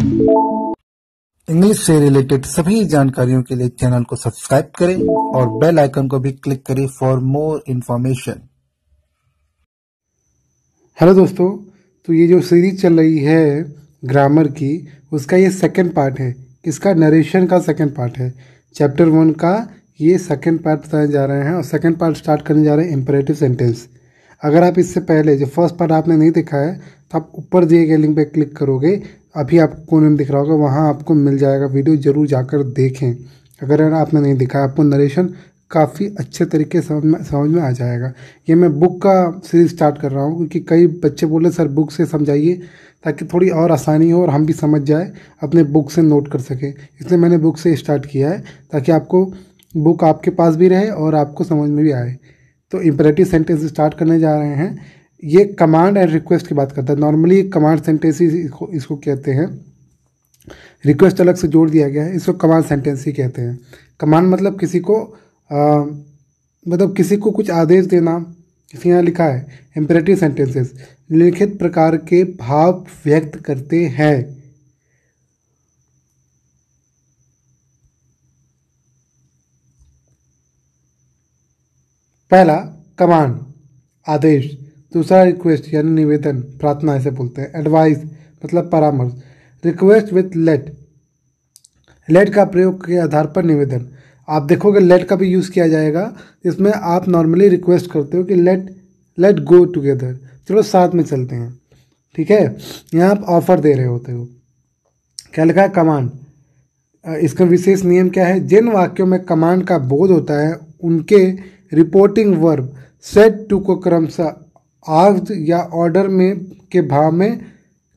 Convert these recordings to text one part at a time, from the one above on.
English से related सभी जानकारियों के लिए चैनल को सब्सक्राइब करें और बेल आइकन को भी क्लिक करें फॉर मोर इन्फॉर्मेशन। हेलो दोस्तों, तो ये जो सीरीज चल रही है ग्रामर की, उसका ये सेकंड पार्ट है। इसका नरेशन का सेकंड पार्ट है। चैप्टर 1 का ये सेकंड पार्ट बताने जा रहे हैं और सेकंड पार्ट स्टार्ट करने जा रहे हैं इम्परेटिव सेंटेंस। अगर आप इससे पहले जो फर्स्ट पार्ट आपने नहीं देखा है तो आप ऊपर दिए गए लिंक पे क्लिक करोगे, अभी आपको कोने में दिख रहा होगा, वहाँ आपको मिल जाएगा वीडियो, ज़रूर जाकर देखें। अगर आपने नहीं देखा, आपको नरेशन काफ़ी अच्छे तरीके से समझ में आ जाएगा। ये मैं बुक का सीरीज स्टार्ट कर रहा हूँ क्योंकि कई बच्चे बोले सर बुक से समझाइए ताकि थोड़ी और आसानी हो और हम भी समझ जाए, अपने बुक से नोट कर सकें। इसलिए मैंने बुक से स्टार्ट किया है ताकि आपको बुक आपके पास भी रहे और आपको समझ में भी आए। तो इम्परेटिव सेंटेंस स्टार्ट करने जा रहे हैं। ये कमांड एंड रिक्वेस्ट की बात करता है। नॉर्मली कमांड सेंटेंस ही इसको कहते हैं, रिक्वेस्ट अलग से जोड़ दिया गया है, इसको कमांड सेंटेंस ही कहते हैं। कमांड मतलब किसी को कुछ आदेश देना। जैसे यहाँ लिखा है इम्परेटिव सेंटेंसेस निम्नलिखित प्रकार के भाव व्यक्त करते हैं। पहला कमांड आदेश, दूसरा रिक्वेस्ट यानी निवेदन, प्रार्थना ऐसे बोलते हैं। एडवाइस मतलब परामर्श। रिक्वेस्ट विथ लेट का प्रयोग के आधार पर निवेदन। आप देखोगे लेट का भी यूज़ किया जाएगा, जिसमें आप नॉर्मली रिक्वेस्ट करते हो कि लेट गो टुगेदर, चलो साथ में चलते हैं, ठीक है। यहाँ आप ऑफर दे रहे होते हो। क्या लिखा है कमांड। इसका विशेष नियम क्या है, जिन वाक्यों में कमांड का बोध होता है उनके रिपोर्टिंग वर्ब सेट टू को क्रमशः आस्क्ड या ऑर्डर में के भाव में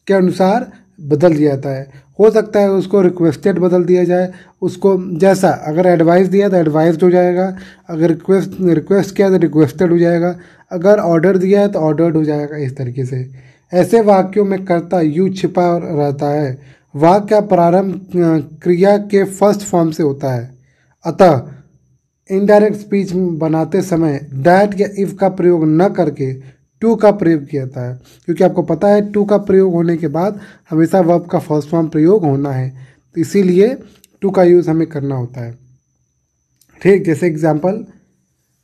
के अनुसार बदल दिया जाता है। हो सकता है उसको रिक्वेस्टेड बदल दिया जाए, उसको जैसा अगर एडवाइस दिया तो एडवाइस्ड हो जाएगा, अगर रिक्वेस्ट किया तो रिक्वेस्टेड हो जाएगा, अगर ऑर्डर दिया है तो ऑर्डर्ड हो जाएगा। इस तरीके से ऐसे वाक्यों में कर्ता यू छिपा रहता है। वाक्य का प्रारंभ क्रिया के फर्स्ट फॉर्म से होता है। अतः इनडायरेक्ट स्पीच बनाते समय दैट या इफ का प्रयोग न करके टू का प्रयोग किया जाता है, क्योंकि आपको पता है टू का प्रयोग होने के बाद हमेशा वर्ब का फर्स्ट फॉर्म प्रयोग होना है, तो इसीलिए टू का यूज़ हमें करना होता है, ठीक। जैसे example,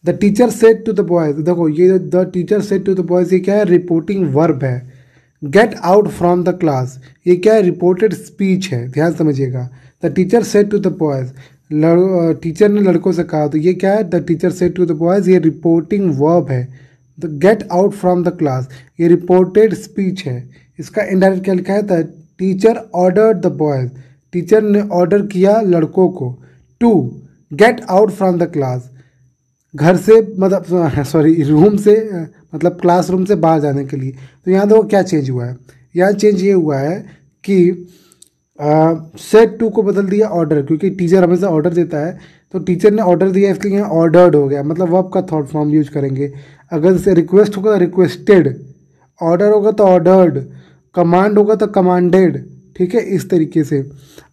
the teacher said to the boys. देखो ये the teacher said to the boys ये क्या है, रिपोर्टिंग वर्ब है। Get out from the class ये क्या है, रिपोर्टेड स्पीच है, ध्यान समझिएगा। The teacher said to the boys, teacher ने लड़कों से कहा, तो ये क्या है, the teacher said to the boys, ये रिपोर्टिंग वर्ब है। The get out from the class ये रिपोर्टेड स्पीच है। इसका इनडायरेक्ट क्या लिखा है, the teacher ordered the boys, teacher ने ऑर्डर किया लड़कों को to get out from the class, घर से मतलब रूम से मतलब क्लासरूम से बाहर जाने के लिए। तो यहाँ देखो क्या चेंज हुआ है, यहाँ चेंज ये हुआ है कि सेट टू को बदल दिया ऑर्डर, क्योंकि टीचर हमेशा ऑर्डर देता है, तो टीचर ने ऑर्डर दिया इसलिए यहाँ ऑर्डर्ड हो गया, मतलब वर्ब का थर्ड फॉर्म यूज करेंगे। अगर जैसे रिक्वेस्ट होगा तो रिक्वेस्टेड, ऑर्डर होगा तो ऑर्डर्ड, कमांड होगा तो कमांडेड, ठीक है। इस तरीके से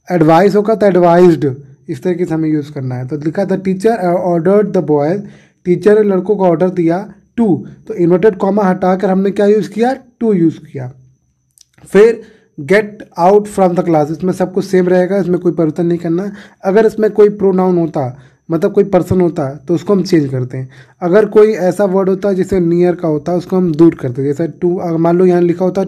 एडवाइस होगा तो एडवाइज्ड, इस तरीके से हमें यूज़ करना है। तो लिखा था teacher ordered the boys, teacher ने लड़कों को ऑर्डर दिया टू, तो इन्वर्टेड कॉमा हटाकर हमने क्या यूज़ किया, टू यूज़ किया। फिर gate out from the class, इसमें सब कुछ सेम रहेगा, इसमें कोई परिवर्तन नहीं करना। अगर इसमें कोई प्रोनाउन होता मतलब कोई पर्सन होता तो उसको हम चेंज करते हैं। अगर कोई ऐसा वर्ड होता है जैसे नियर का होता है, उसको हम दूर करते हैं। जैसे टू, अगर मान लो यहाँ लिखा होता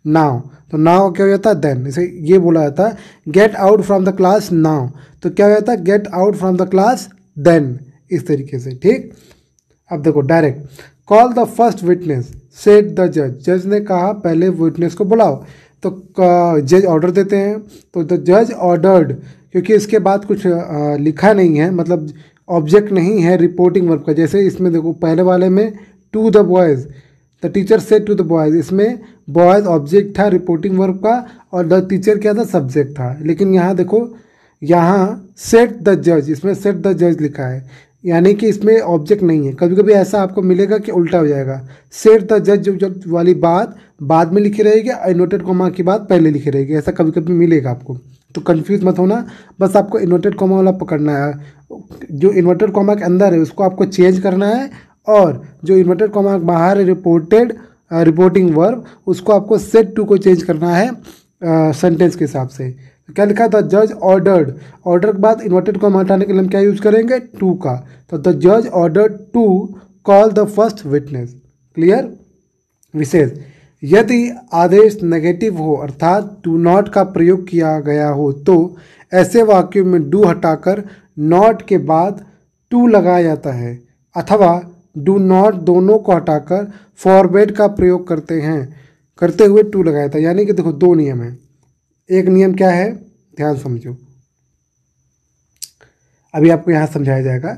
नाउ, तो नाउ क्या हो जाता है, देन। जैसे ये बोला जाता है get out from the class now, तो क्या हो जाता है, get out from the class then, इस तरीके से, ठीक। अब देखो direct, call the first witness said the जज, जज ने कहा पहले विटनेस को बुलाओ, तो जज ऑर्डर देते हैं, तो द जज ऑर्डर्ड, क्योंकि इसके बाद कुछ लिखा नहीं है, मतलब ऑब्जेक्ट नहीं है रिपोर्टिंग वर्ब का। जैसे इसमें देखो पहले वाले में to the boys, the teacher said to the boys, इसमें बॉयज़ ऑब्जेक्ट था रिपोर्टिंग वर्ब का और द टीचर क्या था, सब्जेक्ट था। लेकिन यहाँ देखो, यहाँ सेट द जज, इसमें सेट द जज लिखा है, यानी कि इसमें ऑब्जेक्ट नहीं है। कभी कभी ऐसा आपको मिलेगा कि उल्टा हो जाएगा, सेट द जज वाली बात बाद में लिखी रहेगी, इन्वर्टेड कॉमा की बात पहले लिखी रहेगी, ऐसा कभी कभी मिलेगा आपको। तो कंफ्यूज मत होना, बस आपको इन्वर्टेड कॉमा वाला पकड़ना है। जो इन्वर्टेड कॉमा के अंदर है उसको आपको चेंज करना है, और जो इन्वर्टेड कॉमा बाहर है रिपोर्टिंग वर्ब, उसको आपको सेट टू को चेंज करना है सेंटेंस के हिसाब से। तो क्या लिखा है, द जज ऑर्डर्ड, ऑर्डर के बाद इन्वर्टेड कॉमा हटाने के लिए हम क्या यूज करेंगे, टू का। तो द जज ordered to call the first witness. Clear. विशेष, यदि आदेश नेगेटिव हो अर्थात डू नॉट का प्रयोग किया गया हो तो ऐसे वाक्यों में डू हटाकर नॉट के बाद टू लगाया जाता है, अथवा डू नॉट दोनों को हटाकर फॉरवर्ड का प्रयोग करते हुए टू लगाया था। यानी कि देखो दो नियम है। एक नियम क्या है, ध्यान समझो, अभी आपको यहां समझाया जाएगा।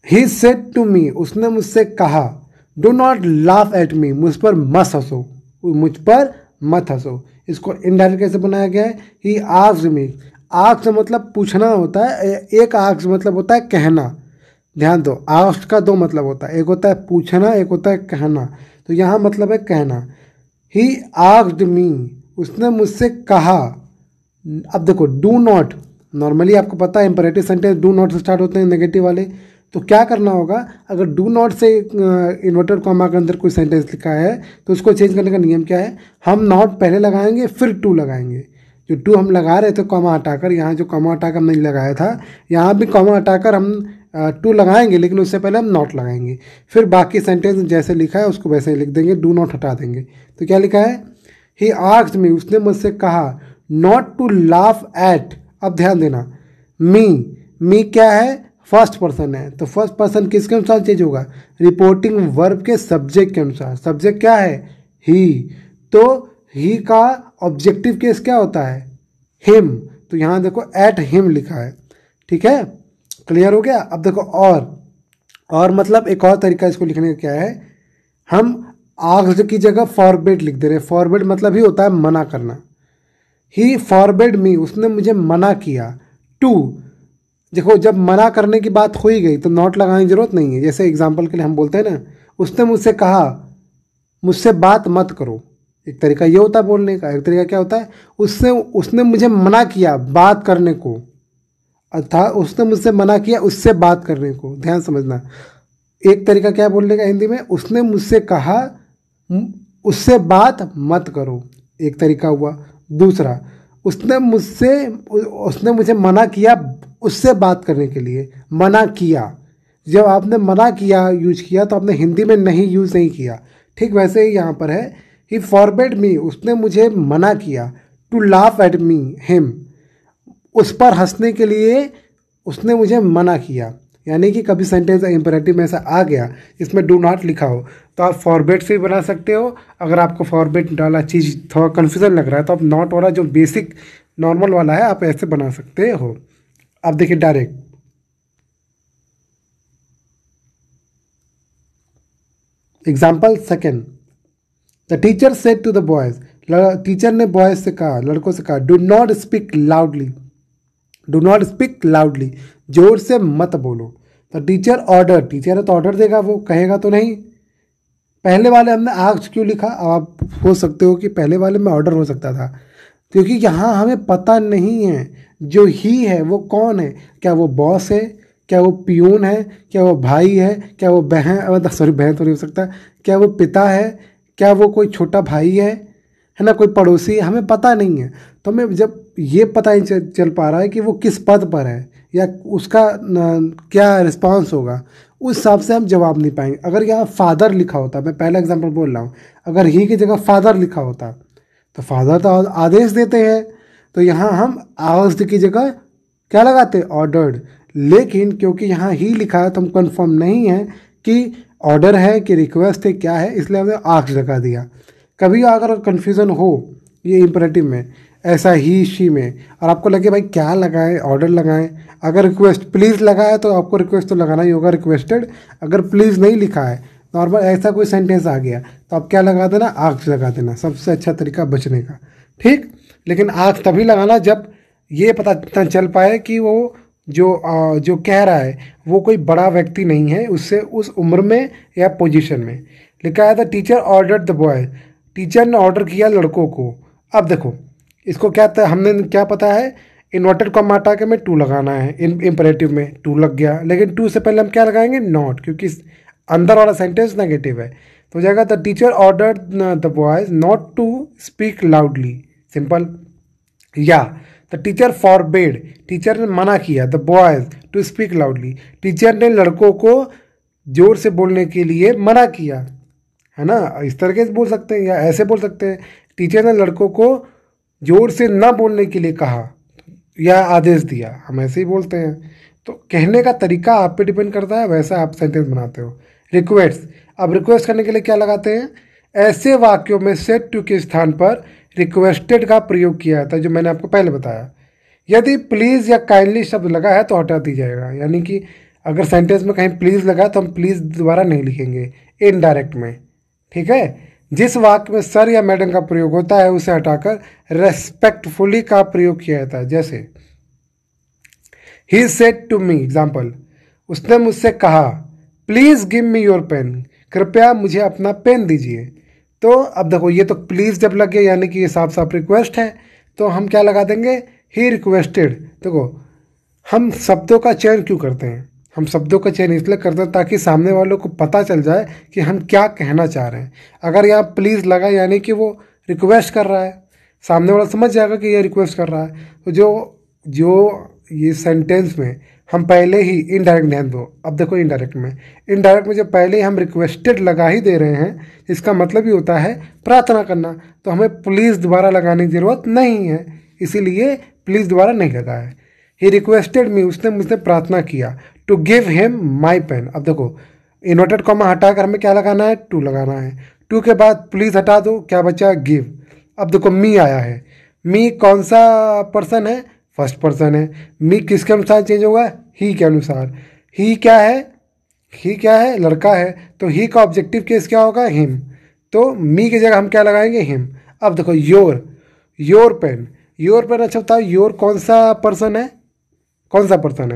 ही सेड टू मी, उसने मुझसे कहा, डो नॉट लाफ एट मी, मुझ पर मत हंसो, मुझ पर मत हंसो। इसको इनडायरेक्ट कैसे बनाया गया है, ही आस्क्ड मी, आस्क्ड मतलब पूछना होता है, एक आस्क्ड मतलब होता है कहना। ध्यान दो, आस्क्ड का दो मतलब होता है, एक होता है पूछना, एक होता है कहना। तो यहाँ मतलब है कहना। ही आस्क्ड मी, उसने मुझसे कहा। अब देखो डू नॉट, नॉर्मली आपको पता है इंपरेटिव सेंटेंस डू नॉट से स्टार्ट होते हैं नेगेटिव वाले। तो क्या करना होगा, अगर डू नॉट से इन्वर्टेड कॉमा के अंदर कोई सेंटेंस लिखा है तो उसको चेंज करने का नियम क्या है, हम नॉट पहले लगाएंगे फिर टू लगाएंगे। जो टू हम लगा रहे थे कॉमा हटाकर, यहाँ जो कॉमा हटाकर हमने लगाया था, यहाँ भी कॉमा हटाकर हम टू लगाएंगे, लेकिन उससे पहले हम नॉट लगाएंगे। फिर बाकी सेंटेंस जैसे लिखा है उसको वैसे ही लिख देंगे, डू नॉट हटा देंगे। तो क्या लिखा है, ही आस्क्ड मी, उसने मुझसे कहा, नॉट टू लाफ एट। अब ध्यान देना, मी क्या है, फर्स्ट पर्सन है, तो फर्स्ट पर्सन किसके अनुसार चेंज होगा, रिपोर्टिंग वर्ब के सब्जेक्ट के अनुसार। सब्जेक्ट क्या है, ही, तो ही का ऑब्जेक्टिव केस क्या होता है, हिम। तो यहाँ देखो एट हिम लिखा है, ठीक है, क्लियर हो गया। अब देखो और मतलब एक और तरीका इसको लिखने का क्या है, हम आस्क्ड की जगह फॉरबिड लिख दे रहे हैं। फॉरबिड मतलब ही होता है मना करना। ही फॉरबिड मी, उसने मुझे मना किया। टू, देखो जब मना करने की बात हो ही गई तो नॉट लगाने की जरूरत नहीं है। जैसे एग्जाम्पल के लिए हम बोलते हैं ना, उसने मुझसे कहा, मुझसे बात मत करो। एक तरीका ये होता है बोलने का, एक तरीका क्या होता है, उसने मुझे मना किया बात करने को, अर्थात उसने मुझसे मना किया उससे बात करने को। ध्यान समझना, एक तरीका क्या बोलने का हिंदी में, उसने मुझसे कहा उससे बात मत करो, एक तरीका हुआ। दूसरा, उसने मुझे मना किया उससे बात करने के लिए, मना किया। जब आपने मना किया यूज किया तो आपने हिंदी में नहीं यूज नहीं किया। ठीक वैसे ही यहाँ पर है, ही फॉरबिड मी, उसने मुझे मना किया, to laugh at me him, उस पर हंसने के लिए उसने मुझे मना किया। यानी कि कभी सेंटेंस इंपेरेटिव में ऐसा आ गया इसमें डू नॉट लिखा हो तो आप फॉरबिड से भी बना सकते हो। अगर आपको फॉरबिड वाला चीज़ थोड़ा कन्फ्यूजन लग रहा है तो आप नॉट वाला जो बेसिक नॉर्मल वाला है आप ऐसे बना सकते हो। अब देखिए direct, example second, the teacher said to the boys, teacher ने बॉयज से कहा, लड़कों से कहा, do not speak loudly, do not speak loudly, जोर से मत बोलो। तो टीचर ऑर्डर, टीचर है तो ऑर्डर देगा, वो कहेगा तो नहीं। पहले वाले हमने आस्क्ड क्यों लिखा, अब आप हो सकते हो कि पहले वाले में ऑर्डर हो सकता था, क्योंकि यहाँ हमें पता नहीं है जो ही है वो कौन है। क्या वो बॉस है, क्या वो पियून है, क्या वो भाई है, क्या वो बहन, सॉरी बहन तो नहीं हो सकता, क्या वो पिता है, क्या वो कोई छोटा भाई है ना, कोई पड़ोसी है, हमें पता नहीं है। तो हमें जब ये पता नहीं चल पा रहा है कि वो किस पद पर है या उसका क्या रिस्पांस होगा, उस हिसाब से हम जवाब नहीं पाएंगे। अगर यहाँ फादर लिखा होता, मैं पहला एग्जांपल बोल रहा हूँ, अगर ही की जगह फादर लिखा होता तो फादर तो आदेश देते हैं, तो यहाँ हम आस्क्ड की जगह क्या लगाते, ऑर्डर्ड। लेकिन क्योंकि यहाँ ही लिखा है तो हम कंफर्म नहीं है कि ऑर्डर है कि रिक्वेस्ट है क्या है, इसलिए हमने आस्क्ड लगा दिया। कभी अगर कन्फ्यूज़न हो ये इंपरेटिव में, ऐसा ही शी में, और आपको लगे भाई क्या लगाएं, ऑर्डर लगाएं, अगर रिक्वेस्ट प्लीज़ लगा है तो आपको रिक्वेस्ट तो लगाना ही होगा, रिक्वेस्टेड। अगर प्लीज़ नहीं लिखा है, नॉर्मल ऐसा कोई सेंटेंस आ गया तो आप क्या लगा देना, आस्क्ड लगा देना, सबसे अच्छा तरीका बचने का। ठीक, लेकिन आस्क्ड तभी लगाना जब ये पता चल पाए कि वो जो कह रहा है वो कोई बड़ा व्यक्ति नहीं है, उससे उस उम्र में या पोजीशन में। लिखा है the teacher order the boy, teacher ने ऑर्डर किया लड़कों को। अब देखो इसको क्या था, हमने क्या पता है, इन्वर्टेड कॉमा हटा के में टू लगाना है, इंपरेटिव में टू लग गया, लेकिन टू से पहले हम क्या लगाएंगे, नॉट, क्योंकि अंदर वाला सेंटेंस नेगेटिव है। तो हो जाएगा the teacher order the boys not to speak loudly, simple. या द टीचर फॉरबेड, टीचर ने मना किया the boys to speak loudly, teacher ने लड़कों को जोर से बोलने के लिए मना किया, है ना। इस तरीके से बोल सकते हैं या ऐसे बोल सकते हैं, टीचर ने लड़कों को जोर से ना बोलने के लिए कहा या आदेश दिया, हम ऐसे ही बोलते हैं। तो कहने का तरीका आप पे डिपेंड करता है, वैसा आप सेंटेंस बनाते हो। रिक्वेस्ट, अब रिक्वेस्ट करने के लिए क्या लगाते हैं, ऐसे वाक्यों में सेड टू के स्थान पर रिक्वेस्टेड का प्रयोग किया जाता है, जो मैंने आपको पहले बताया। यदि प्लीज़ या काइंडली शब्द लगा है तो हटा दी जाएगा, यानी कि अगर सेंटेंस में कहीं प्लीज़ लगा है तो हम प्लीज़ दोबारा नहीं लिखेंगे इनडायरेक्ट में, ठीक है। जिस वाक्य में सर या मैडम का प्रयोग होता है उसे हटाकर रेस्पेक्टफुली का प्रयोग किया जाता है। जैसे ही सेड टू मी, एग्जाम्पल, उसने मुझसे कहा please give me your pen, कृपया मुझे अपना पेन दीजिए। तो अब देखो ये तो प्लीज़ जब लग गया यानी कि ये साफ साफ रिक्वेस्ट है, तो हम क्या लगा देंगे, ही रिक्वेस्टेड। देखो हम शब्दों का चयन क्यों करते हैं, हम शब्दों का चयन इसलिए करते हैं ताकि सामने वालों को पता चल जाए कि हम क्या कहना चाह रहे हैं। अगर यहाँ प्लीज़ लगा यानी कि वो रिक्वेस्ट कर रहा है, सामने वाला समझ जाएगा कि ये रिक्वेस्ट कर रहा है। तो जो ये सेंटेंस में हम पहले ही इनडायरेक्ट, ध्यान दो, अब देखो इनडायरेक्ट में जब पहले ही हम रिक्वेस्टेड लगा ही दे रहे हैं, इसका मतलब ही होता है प्रार्थना करना। तो हमें प्लीज़ दोबारा लगाने की ज़रूरत नहीं है, इसीलिए प्लीज़ दोबारा नहीं लगा है। ही रिक्वेस्टेड मी, उसने मुझसे प्रार्थना किया to give him my pen. अब देखो इन्वर्टेड कॉमा हटाकर हमें क्या लगाना है, टू लगाना है। टू के बाद प्लीज़ हटा दो, क्या बचा, गिव। अब देखो मी आया है, मी कौन सा पर्सन है, फर्स्ट पर्सन है। मी किसके अनुसार चेंज होगा, ही के अनुसार। ही क्या है, लड़का है, तो ही का ऑब्जेक्टिव केस क्या होगा, हिम। तो मी की जगह हम क्या लगाएंगे, हिम। अब देखो योर पेन, अच्छा बताओ योर कौन सा पर्सन है,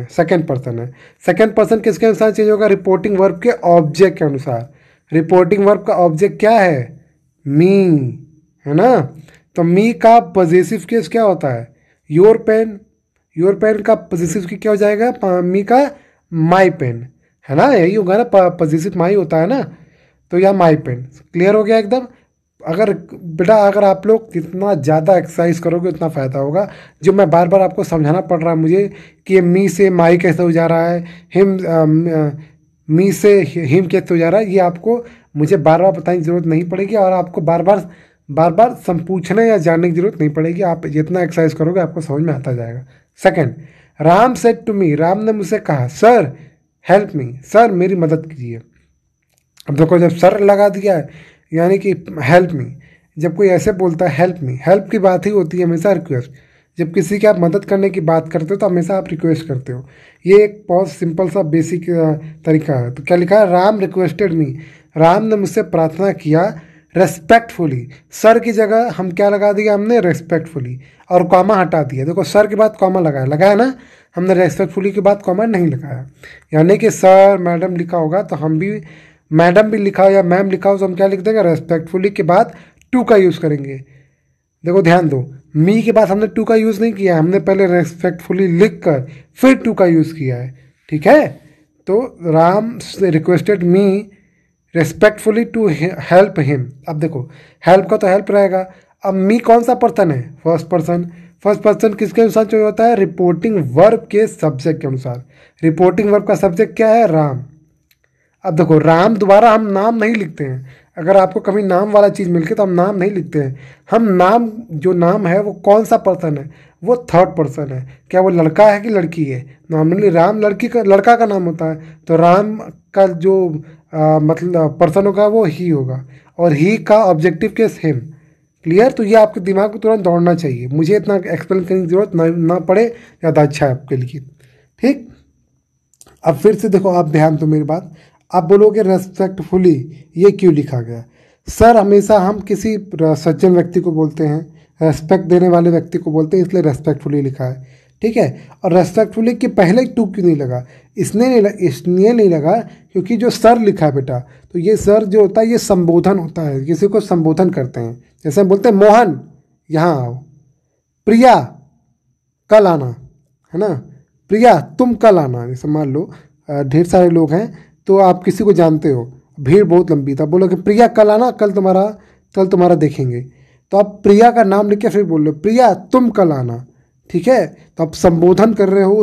सेकेंड पर्सन है। सेकेंड पर्सन किसके अनुसार चेंज होगा, रिपोर्टिंग वर्ब के ऑब्जेक्ट के अनुसार। रिपोर्टिंग वर्ब का ऑब्जेक्ट क्या है, मी, है ना। तो मी का पॉजिटिव केस क्या होता है, योर पेन का पॉजिटिव की क्या हो जाएगा, मी का माई पेन, है ना, यही होगा ना, पॉजिटिव माई होता है ना, तो यह माई पेन। क्लियर हो गया एकदम। अगर आप लोग जितना ज़्यादा एक्सरसाइज करोगे उतना फ़ायदा होगा। जो मैं बार बार आपको समझाना पड़ रहा है मुझे कि ये मी से माई कैसे हो जा रहा है, मी से हिम कैसे हो जा रहा है, ये आपको मुझे बार बार बताने की ज़रूरत नहीं पड़ेगी, और आपको बार बार पूछने या जानने की जरूरत नहीं पड़ेगी। आप जितना एक्सरसाइज करोगे आपको समझ में आता जाएगा। Second, Ram said to me, Ram ने मुझसे कहा सर हेल्प मी, सर मेरी मदद कीजिए। अब देखो जब सर लगा दिया है यानी कि हेल्प मी, जब कोई ऐसे बोलता है हेल्प मी, हेल्प की बात ही होती है हमेशा रिक्वेस्ट। जब किसी की आप मदद करने की बात करते हो तो हमेशा आप रिक्वेस्ट करते हो। ये एक बहुत सिंपल सा बेसिक तरीका है। तो क्या लिखा है, राम रिक्वेस्टेड मी, राम ने मुझसे प्रार्थना किया रेस्पेक्टफुली। सर की जगह हम क्या लगा दिया, हमने रेस्पेक्टफुली, और कॉमा हटा दिया। देखो सर के बाद कॉमा लगाया ना, हमने रेस्पेक्टफुली के बाद कॉमा नहीं लगाया। यानी कि सर मैडम लिखा होगा तो हम भी मैडम भी लिखा हो या मैम लिखा हो तो हम क्या लिख देंगे, रेस्पेक्टफुली के बाद टू का यूज़ करेंगे। देखो ध्यान दो, मी के बाद हमने टू का यूज़ नहीं किया, हमने पहले रेस्पेक्टफुली लिख कर फिर टू का यूज़ किया है, ठीक है। तो Ram requested me respectfully to help him. अब देखो हेल्प का तो हेल्प रहेगा। अब मी कौन सा पर्सन है, फर्स्ट पर्सन किसके अनुसार जो होता है, रिपोर्टिंग वर्ब के सब्जेक्ट के अनुसार। रिपोर्टिंग वर्ब का सब्जेक्ट क्या है, राम। अब देखो राम दोबारा हम नाम नहीं लिखते हैं। अगर आपको कभी नाम वाला चीज़ मिल के तो हम नाम नहीं लिखते हैं। हम नाम, जो नाम है वो कौन सा पर्सन है, वो थर्ड पर्सन है। क्या वो लड़का है कि लड़की है, नॉर्मली राम लड़का का नाम होता है, तो राम का जो मतलब पर्सन होगा वो ही होगा, और ही का ऑब्जेक्टिव केस हिम। क्लियर। तो ये आपके दिमाग में तुरंत दौड़ना चाहिए, मुझे इतना एक्सप्लेन करने की जरूरत ना पड़े, ज़्यादा अच्छा है आपके लिए, ठीक। अब फिर से देखो, आप ध्यान दो मेरी बात। आप बोलोगे रेस्पेक्टफुली, ये क्यों लिखा गया। सर हमेशा हम किसी सज्जन व्यक्ति को बोलते हैं, रेस्पेक्ट देने वाले व्यक्ति को बोलते हैं, इसलिए रेस्पेक्टफुली लिखा है, ठीक है। और रेस्पेक्टफुली के पहले टू क्यों नहीं लगा, इसलिए नहीं लगा क्योंकि जो सर लिखा है बेटा, तो ये सर जो होता है ये संबोधन होता है, किसी को संबोधन करते हैं। जैसे हम बोलते हैं मोहन यहाँ आओ, प्रिया कल आना, है ना, प्रिया तुम कल आना। जैसे मान लो ढेर सारे लोग हैं तो आप किसी को जानते हो, भीड़ बहुत लंबी था, बोलो कि प्रिया कल आना, कल तुम्हारा देखेंगे। तो आप प्रिया का नाम लिख के फिर बोल रहे हो प्रिया तुम कल आना, ठीक है। तो आप संबोधन कर रहे हो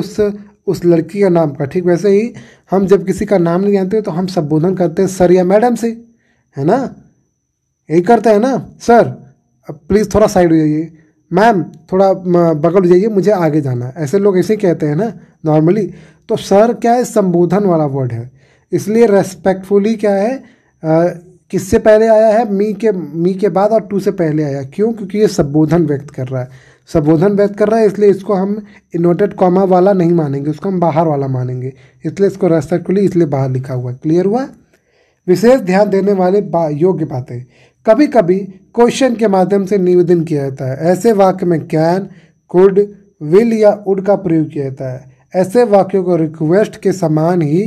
उस लड़की का नाम का। ठीक वैसे ही हम जब किसी का नाम नहीं जानते तो हम संबोधन करते हैं सर या मैडम से, है ना, यही करते हैं ना। सर प्लीज़ थोड़ा साइड हो जाइए, मैम थोड़ा बगल हो जाइए, मुझे आगे जाना है, ऐसे लोग ऐसे ही कहते हैं ना नॉर्मली। तो सर क्या है, संबोधन वाला वर्ड है, इसलिए रेस्पेक्टफुली क्या है, किससे पहले आया है, मी के बाद और टू से पहले आया। क्यों? क्योंकि ये संबोधन व्यक्त कर रहा है, संबोधन व्यक्त कर रहा है, इसलिए इसको हम इन्वर्टेड कॉमा वाला नहीं मानेंगे, उसको हम बाहर वाला मानेंगे, इसलिए इसको रेस्पेक्टफुली इसलिए बाहर लिखा हुआ है। क्लियर हुआ? विशेष ध्यान देने वाले योग्य बातें, कभी कभी क्वेश्चन के माध्यम से निवेदन किया जाता है। ऐसे वाक्य में कैन, कुड, विल या वुड का प्रयोग किया जाता है। ऐसे वाक्यों को रिक्वेस्ट के समान ही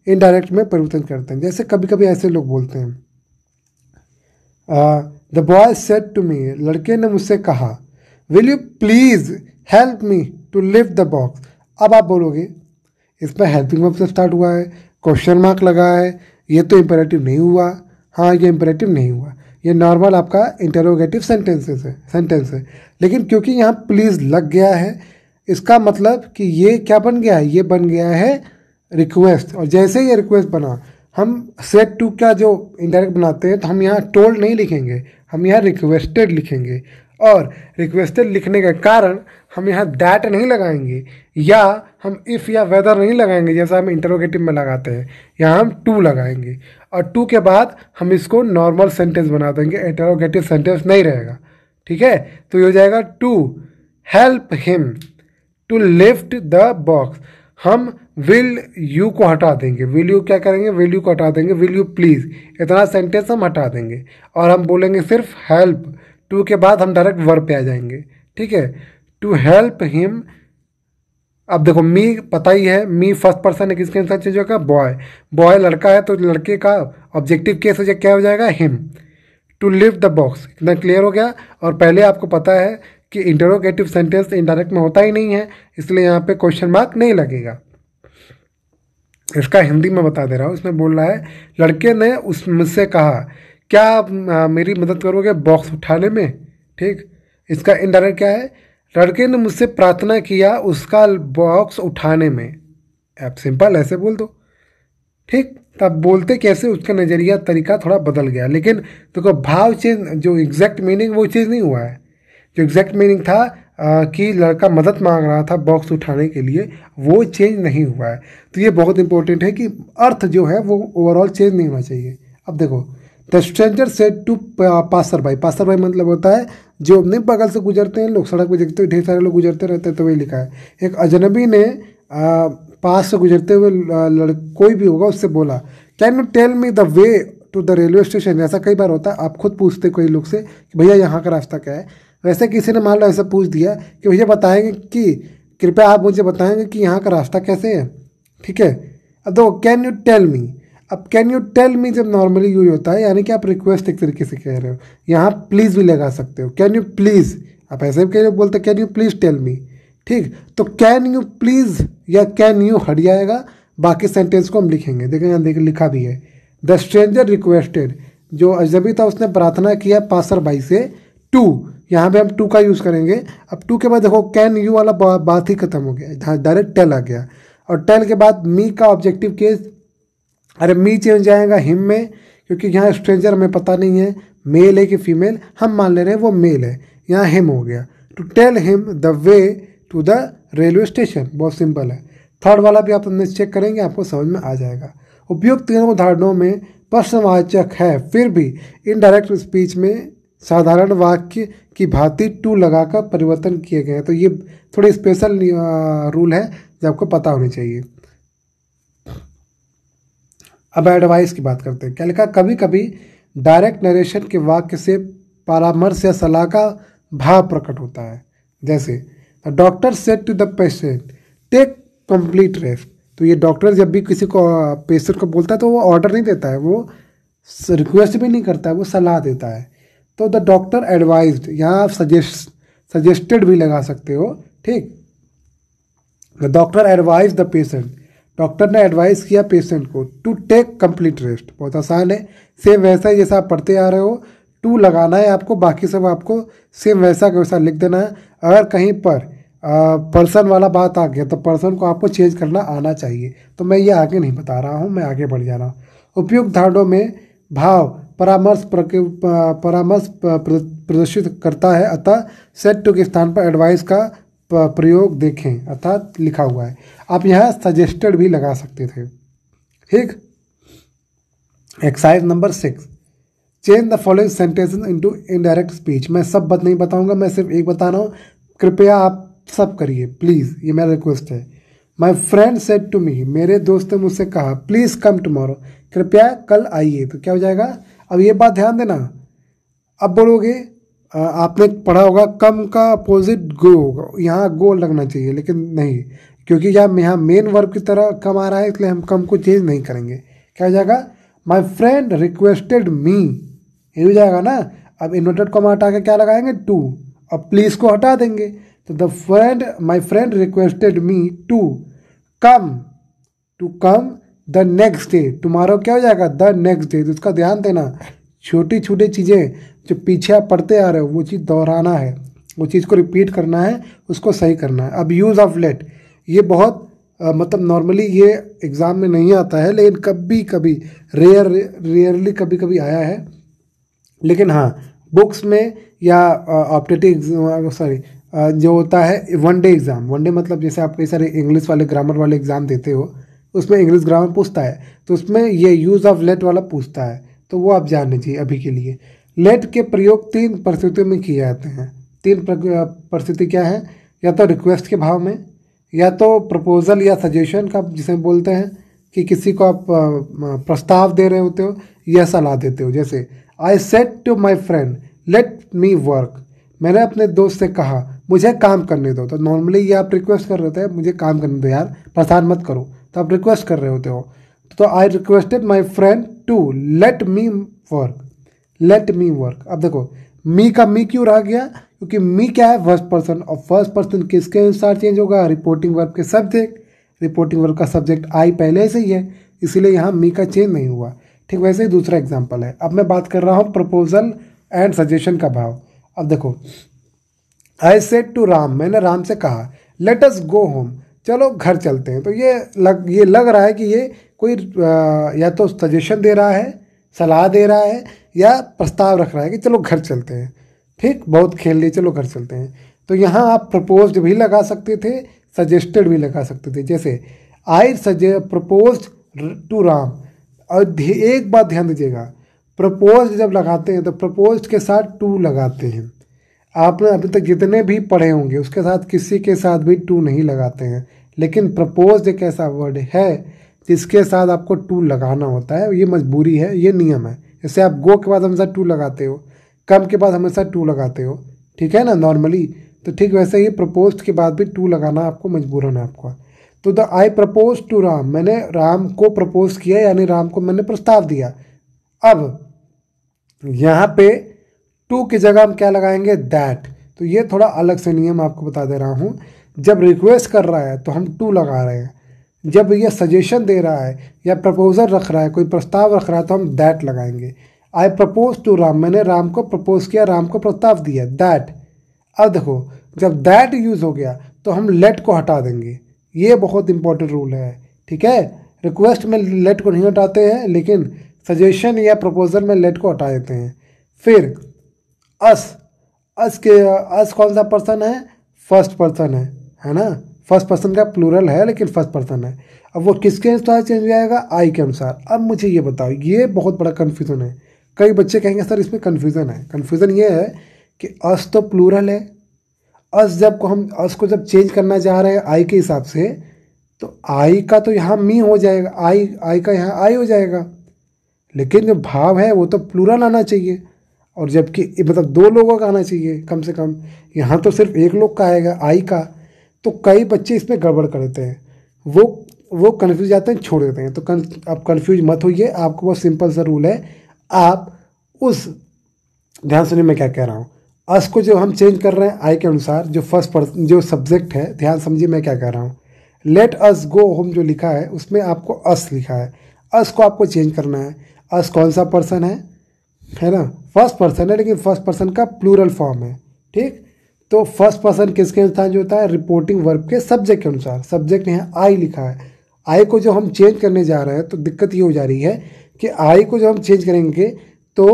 इनडायरेक्ट में परिवर्तन करते हैं। जैसे कभी कभी ऐसे लोग बोलते हैं, the boy said to me, लड़के ने मुझसे कहा, will you please help me to lift the box. अब आप बोलोगे इसमें हेल्पिंग वर्ब से स्टार्ट हुआ है, क्वेश्चन मार्क लगा है, ये तो इम्पेरेटिव नहीं हुआ। हाँ, ये इम्पेरेटिव नहीं हुआ, ये नॉर्मल आपका इंटरोगेटिव सेंटेंस है। लेकिन क्योंकि यहाँ प्लीज़ लग गया है, इसका मतलब कि ये क्या बन गया है, ये बन गया है रिक्वेस्ट। और जैसे ही ये रिक्वेस्ट बना, हम सेड टू का जो इंडायरेक्ट बनाते हैं तो हम यहाँ टोल्ड नहीं लिखेंगे, हम यहाँ रिक्वेस्टेड लिखेंगे। और रिक्वेस्टेड लिखने के कारण हम यहाँ दैट नहीं लगाएंगे, या हम इफ़ या वेदर नहीं लगाएंगे जैसा हम इंटरोगेटिव में लगाते हैं। यहाँ हम टू लगाएंगे, और टू के बाद हम इसको नॉर्मल सेंटेंस बना देंगे, इंटरोगेटिव सेंटेंस नहीं रहेगा। ठीक है, तो ये हो जाएगा to help him to lift the box. हम विल यू को हटा देंगे, विल यू क्या करेंगे, विल यू को हटा देंगे, विल यू प्लीज़, इतना सेंटेंस हम हटा देंगे और हम बोलेंगे सिर्फ हेल्प। टू के बाद हम डायरेक्ट वर्ब पे आ जाएंगे। ठीक है, टू हेल्प हिम। अब देखो मी पता ही है, मी फर्स्ट पर्सन है, किसके साथ चेंज होगा, बॉय। बॉय लड़का है तो लड़के का ऑब्जेक्टिव केस क्या हो जाएगा, him. To lift the box, इतना क्लियर हो गया। और पहले आपको पता है कि इंटरोगेटिव सेंटेंस इनडायरेक्ट में होता ही नहीं है, इसलिए यहाँ पे क्वेश्चन मार्क नहीं लगेगा। इसका हिंदी में बता दे रहा हूँ, इसमें बोल रहा है लड़के ने मुझसे कहा, क्या आप मेरी मदद करोगे बॉक्स उठाने में। ठीक, इसका इनडायरेक्ट क्या है, लड़के ने मुझसे प्रार्थना किया उसका बॉक्स उठाने में। आप सिंपल ऐसे बोल दो। ठीक, तब बोलते कैसे, उसका नज़रिया तरीका थोड़ा बदल गया, लेकिन देखो भाव चेंज, जो एग्जैक्ट मीनिंग वो चीज़ नहीं हुआ है। जो एग्जैक्ट मीनिंग था कि लड़का मदद मांग रहा था बॉक्स उठाने के लिए, वो चेंज नहीं हुआ है। तो ये बहुत इंपॉर्टेंट है कि अर्थ जो है वो ओवरऑल चेंज नहीं होना चाहिए। अब देखो, the stranger said to passer by. Passer by मतलब होता है जो अपने बगल से गुजरते हैं लोग, सड़क पर देखते हुए ढेर सारे लोग गुजरते रहते हैं, तो वही लिखा है। एक अजनबी ने पास से गुजरते हुए कोई भी होगा उससे बोला, can you tell me the way to the railway station. ऐसा कई बार होता है, आप खुद पूछते कोई लोग से कि भैया यहाँ का रास्ता क्या है। वैसे किसी ने मान लो ऐसा पूछ दिया कि भैया बताएंगे कि कृपया आप मुझे बताएंगे कि यहाँ का रास्ता कैसे है। ठीक है, अब दो कैन यू टेल मी। अब कैन यू टेल मी जब नॉर्मली यूज होता है, यानी कि आप रिक्वेस्ट एक तरीके से कह रहे हो, यहाँ प्लीज़ भी लगा सकते हो, कैन यू प्लीज़। आप ऐसे भी कई लोग बोलते can you please tell me. ठीक, तो कैन यू प्लीज़ या कैन यू हट जाएगा, बाकी सेंटेंस को हम लिखेंगे। देखें यहाँ देख लिखा भी है, द स्ट्रेंजर रिक्वेस्टेड, जो अजनबी था उसने प्रार्थना किया पासर बाई से, टू, यहाँ पे हम टू का यूज़ करेंगे। अब टू के बाद देखो कैन यू वाला बात ही खत्म हो गया, डायरेक्ट टेल आ गया। और टेल के बाद मी का ऑब्जेक्टिव केस, अरे मी चेंज जाएगा हिम में, क्योंकि यहाँ स्ट्रेंजर हमें पता नहीं है मेल है कि फीमेल, हम मान ले रहे हैं वो मेल है, यहाँ हिम हो गया। To tell him the way to the railway station, बहुत सिंपल है। थर्ड वाला भी आप चेक करेंगे, आपको समझ में आ जाएगा। उपयुक्त तीनों उदाहरणों में प्रश्नवाचक है, फिर भी इनडायरेक्ट स्पीच में साधारण वाक्य की भांति टू लगाकर परिवर्तन किए गए हैं। तो ये थोड़ी स्पेशल रूल है जो आपको पता होनी चाहिए। अब एडवाइस की बात करते हैं। क्या लिखा, कभी कभी डायरेक्ट नरेशन के वाक्य से परामर्श या सलाह का भाव प्रकट होता है। जैसे doctor said to the patient take complete rest. तो ये डॉक्टर जब भी किसी को पेशेंट को बोलता है तो वो ऑर्डर नहीं देता है, वो रिक्वेस्ट भी नहीं करता है, वो सलाह देता है। तो द डॉक्टर एडवाइज्ड, यहाँ आप सजेस्टेड भी लगा सकते हो। ठीक, the doctor advise the patient doctor ने एडवाइस किया पेशेंट को टू टेक कंप्लीट रेस्ट। बहुत आसान है, सेम वैसा ही जैसा आप पढ़ते आ रहे हो, टू लगाना है आपको, बाकी सब आपको सेम वैसा का वैसा लिख देना है। अगर कहीं पर पर्सन वाला बात आ गया तो पर्सन को आपको चेंज करना आना चाहिए। तो मैं ये आगे नहीं बता रहा हूँ, मैं आगे बढ़ जा रहा हूँ। उपयुक्त धारणों में भाव परामर्श प्रदर्शित करता है, अतः सेट टू के स्थान पर एडवाइस का प्रयोग देखें, अर्थात लिखा हुआ है। आप यहाँ सजेस्टेड भी लगा सकते थे। ठीक, exercise number 6, change the following sentences into indirect speech. मैं सब बात नहीं बताऊंगा, मैं सिर्फ एक बता रहा हूँ, कृपया आप सब करिए प्लीज़, ये मेरा रिक्वेस्ट है। My friend said to me, मेरे दोस्त ने मुझसे कहा, प्लीज़ कम टुमारो, कृपया कल आइए। तो क्या हो जाएगा, अब ये बात ध्यान देना, अब बोलोगे आपने पढ़ा होगा कम का अपोजिट गो होगा, यहाँ गो लगना चाहिए, लेकिन नहीं, क्योंकि यहाँ मेन वर्ब की तरह कम आ रहा है, इसलिए हम कम को चेंज नहीं करेंगे। क्या हो जाएगा, माई फ्रेंड रिक्वेस्टेड मी, ये हो जाएगा ना। अब इन्वर्टेड कॉमा हटा के क्या लगाएंगे, टू, अब प्लीज़ को हटा देंगे, तो the friend, my friend requested me to come the next day. Tomorrow क्या हो जाएगा, द नेक्स्ट डे। तो उसका ध्यान देना, छोटी छोटी चीज़ें जो पीछे आप पढ़ते आ रहे हो वो चीज़ दोहराना है, वो चीज़ को रिपीट करना है, उसको सही करना है। अब यूज़ ऑफ लेट, ये बहुत मतलब नॉर्मली ये एग्ज़ाम में नहीं आता है, लेकिन कभी कभी रेयरली कभी कभी आया है। लेकिन हाँ, बुक्स में या ऑप्टेटिक जो होता है one day exam, one day मतलब जैसे आप कई सारे इंग्लिश वाले ग्रामर वाले एग्ज़ाम देते हो, उसमें इंग्लिश ग्रामर पूछता है, तो उसमें ये यूज़ ऑफ लेट वाला पूछता है, तो वो आप जान लीजिए अभी के लिए। लेट के प्रयोग 3 परिस्थितियों में किए जाते हैं। 3 परिस्थिति क्या है, या तो रिक्वेस्ट के भाव में, या तो प्रपोजल या सजेशन का जिसे बोलते हैं कि किसी को आप प्रस्ताव दे रहे होते हो या सलाह देते हो। जैसे I said to my friend let me work, मैंने अपने दोस्त से कहा मुझे काम करने दो। तो नॉर्मली ये आप रिक्वेस्ट कर रहे थे, मुझे काम करने दो यार, परेशान मत करो, तो आप रिक्वेस्ट कर रहे होते हो। तो I requested my friend to let me work, let me work. अब देखो मी का मी क्यों रह गया, क्योंकि मी क्या है, फर्स्ट पर्सन, और फर्स्ट पर्सन किसके अनुसार चेंज होगा, रिपोर्टिंग वर्ब के सब्जेक्ट, रिपोर्टिंग वर्ब का सब्जेक्ट आई पहले से ही है, इसीलिए यहाँ मी का चेंज नहीं हुआ। ठीक वैसे ही दूसरा एग्जाम्पल है। अब मैं बात कर रहा हूँ प्रपोजल एंड सजेशन का भाव। अब देखो, आई सेड टू राम, मैंने राम से कहा लेट अस गो होम, चलो घर चलते हैं। तो ये लग रहा है कि ये कोई या तो सजेशन दे रहा है, सलाह दे रहा है, या प्रस्ताव रख रहा है कि चलो घर चलते हैं। ठीक, बहुत खेल लिए, चलो घर चलते हैं। तो यहाँ आप प्रपोज्ड भी लगा सकते थे, सजेस्टेड भी लगा सकते थे। जैसे आई प्रपोज्ड टू राम, और एक बात ध्यान दीजिएगा, प्रपोज जब लगाते हैं तो प्रपोज के साथ टू लगाते हैं। आपने अभी तक जितने भी पढ़े होंगे उसके साथ किसी के साथ भी टू नहीं लगाते हैं, लेकिन प्रपोज एक ऐसा वर्ड है जिसके साथ आपको टू लगाना होता है, ये मजबूरी है, ये नियम है। जैसे आप गो के बाद हमेशा टू लगाते हो, कम के बाद हमेशा टू लगाते हो, ठीक है ना नॉर्मली, तो ठीक वैसे ही प्रपोज के बाद भी टू लगाना आपको मजबूरन है आपको। तो the I propose to Ram, मैंने राम को प्रपोज किया, यानी राम को मैंने प्रस्ताव दिया। अब यहाँ पे टू की जगह हम क्या लगाएंगे, दैट। तो ये थोड़ा अलग से नियम आपको बता दे रहा हूँ। जब रिक्वेस्ट कर रहा है तो हम टू लगा रहे हैं, जब ये सजेशन दे रहा है या प्रपोजल रख रहा है, कोई प्रस्ताव रख रहा है, तो हम दैट लगाएंगे। आई प्रपोज टू राम, मैंने राम को प्रपोज किया, राम को प्रस्ताव दिया, दैट। अब देखो, जब दैट यूज़ हो गया तो हम लेट को हटा देंगे, ये बहुत इंपॉर्टेंट रूल है। ठीक है, रिक्वेस्ट में लेट को नहीं हटाते हैं, लेकिन सजेशन या प्रपोजल में लेट को हटा देते हैं। फिर अस कौन सा पर्सन है, फर्स्ट पर्सन है ना, फर्स्ट पर्सन का प्लूरल है लेकिन फर्स्ट पर्सन है। अब वो किसके अनुसार चेंज हो जाएगा, आई के अनुसार। अब मुझे ये बताओ, ये बहुत बड़ा कन्फ्यूज़न है। कई बच्चे कहेंगे सर इसमें कन्फ्यूज़न है। कन्फ्यूज़न ये है कि अस तो प्लूरल है, हम अस को जब चेंज करना चाह रहे हैं आई के हिसाब से, तो आई का तो यहाँ मी हो जाएगा, आई का यहाँ आई हो जाएगा, लेकिन जो भाव है वो तो प्लूरल आना चाहिए, और जबकि मतलब 2 लोगों का आना चाहिए कम से कम, यहाँ तो सिर्फ 1 लोग का आएगा आई का। तो कई बच्चे इसमें गड़बड़ कर देते हैं, वो कन्फ्यूज जाते हैं, छोड़ देते हैं। तो आप कन्फ्यूज मत होइए, आपको बहुत सिंपल सा रूल है। आप उस ध्यान सुनिए मैं क्या कह रहा हूँ, अस को जो हम चेंज कर रहे हैं आई के अनुसार, जो फर्स्ट पर्सन जो सब्जेक्ट है, ध्यान समझिए मैं क्या कह रहा हूँ। लेट अस गो होम जो लिखा है उसमें आपको अस लिखा है, अस को आपको चेंज करना है। अस कौन सा पर्सन है ना, फर्स्ट पर्सन है, लेकिन फर्स्ट पर्सन का प्लूरल फॉर्म है, ठीक। तो फर्स्ट पर्सन किसके अनुसार जो होता है, रिपोर्टिंग वर्ब के सब्जेक्ट के अनुसार। सब्जेक्ट यहाँ आई लिखा है, आई को जो हम चेंज करने जा रहे हैं तो दिक्कत ये हो जा रही है कि आई को जो हम चेंज करेंगे तो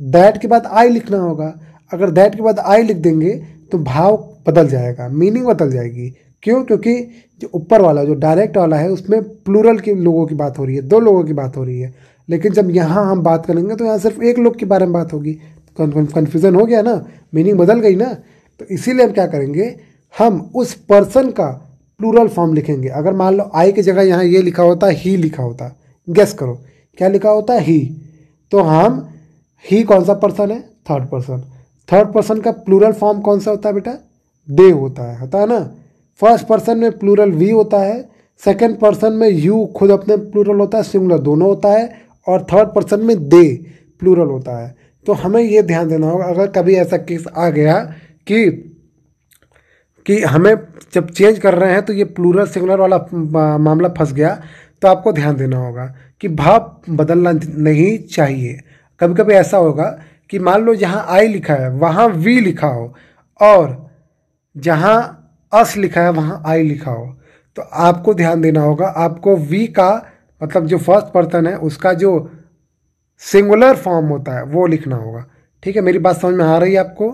दैट के बाद आई लिखना होगा। अगर दैट के बाद आई लिख देंगे तो भाव बदल जाएगा, मीनिंग बदल जाएगी। क्यों? क्योंकि जो ऊपर वाला जो डायरेक्ट वाला है उसमें प्लूरल के लोगों की बात हो रही है, दो लोगों की बात हो रही है, लेकिन जब यहाँ हम बात करेंगे तो यहाँ सिर्फ एक लोग के बारे में बात होगी। कन्फ्यूजन हो गया ना, मीनिंग बदल गई ना। तो इसीलिए हम क्या करेंगे, हम उस पर्सन का प्लूरल फॉर्म लिखेंगे। अगर मान लो आई की जगह यहाँ ये लिखा होता, ही लिखा होता, गेस करो क्या लिखा होता, ही। तो हम ही कौन सा पर्सन है, थर्ड पर्सन। थर्ड पर्सन का प्लूरल फॉर्म कौन सा होता है बेटा, दे होता है ना। फर्स्ट पर्सन में प्लूरल वी होता है, सेकंड पर्सन में यू खुद अपने प्लूरल होता है, सिंगुलर दोनों होता है, और थर्ड पर्सन में दे प्लूरल होता है। तो हमें ये ध्यान देना होगा, अगर कभी ऐसा केस आ गया कि हमें जब चेंज कर रहे हैं तो ये प्लूरल सिंगुलर वाला मामला फंस गया, तो आपको ध्यान देना होगा कि भाव बदलना नहीं चाहिए। कभी कभी ऐसा होगा कि मान लो जहाँ आई लिखा है वहाँ वी लिखा हो, और जहाँ अस लिखा है वहाँ आई लिखा हो, तो आपको ध्यान देना होगा, आपको वी का मतलब जो फर्स्ट पर्सन है उसका जो सिंगुलर फॉर्म होता है वो लिखना होगा। ठीक है, मेरी बात समझ में आ रही है आपको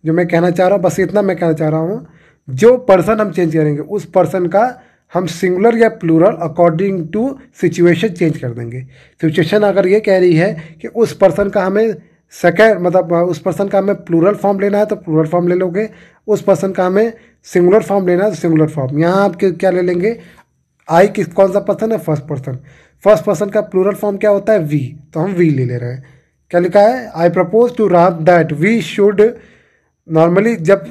जो मैं कहना चाह रहा हूँ? बस इतना मैं कहना चाह रहा हूँ, जो पर्सन हम चेंज करेंगे उस पर्सन का हम सिंगुलर या plural according to situation change कर देंगे। सिचुएशन अगर ये कह रही है कि उस पर्सन का हमें सेकेंड मतलब उस पर्सन का हमें प्लूरल फॉर्म लेना है तो प्लूरल फॉर्म ले लोगे, उस पर्सन का हमें सिंगुलर फॉर्म लेना है तो सिंगुलर फॉर्म। यहाँ आप क्या ले लेंगे, आई किस कौन सा पर्सन है, फर्स्ट पर्सन। फर्स्ट पर्सन का प्लूरल फॉर्म क्या होता है, वी, तो हम वी ले रहे हैं। क्या लिखा है, I propose to Ram that we should. Normally जब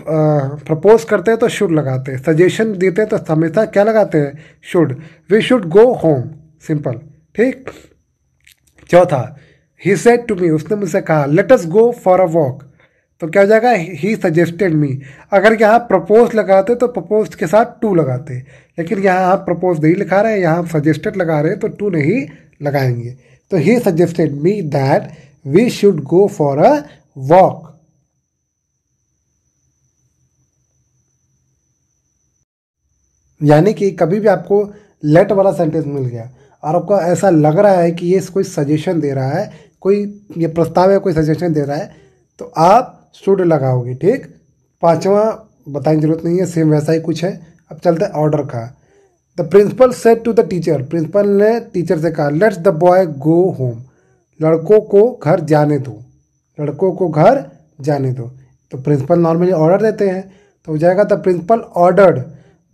प्रपोज करते हैं तो शुड लगाते हैं, सजेशन देते हैं तो हमेशा क्या लगाते हैं, should. We should go home, simple, ठीक। चौथा, ही सेड टू मी, उसने मुझसे कहा, let us go for a walk, तो क्या हो जाएगा, ही सजेस्टेड मी। अगर यहाँ प्रपोज लगाते तो प्रपोज के साथ टू लगाते, लेकिन यहाँ आप प्रपोज नहीं लिखा रहे हैं, यहाँ आप सजेस्टेड लगा रहे हैं तो टू नहीं लगाएंगे। तो he suggested me that we should go for a walk. यानी कि कभी भी आपको लेट वाला सेंटेंस मिल गया और आपको ऐसा लग रहा है कि ये कोई सजेशन दे रहा है, कोई ये प्रस्ताव है, कोई सजेशन दे रहा है, तो आप शुड लगाओगे, ठीक। पांचवा बताने की जरूरत नहीं है, सेम वैसा ही कुछ है। अब चलते हैं ऑर्डर का। The principal said to the teacher, principal ने टीचर से कहा, let's the boy go home, लड़कों को घर जाने दो, लड़कों को घर जाने दो। तो प्रिंसिपल नॉर्मली ऑर्डर देते हैं, तो हो जाएगा द प्रिंसिपल ऑर्डर्ड।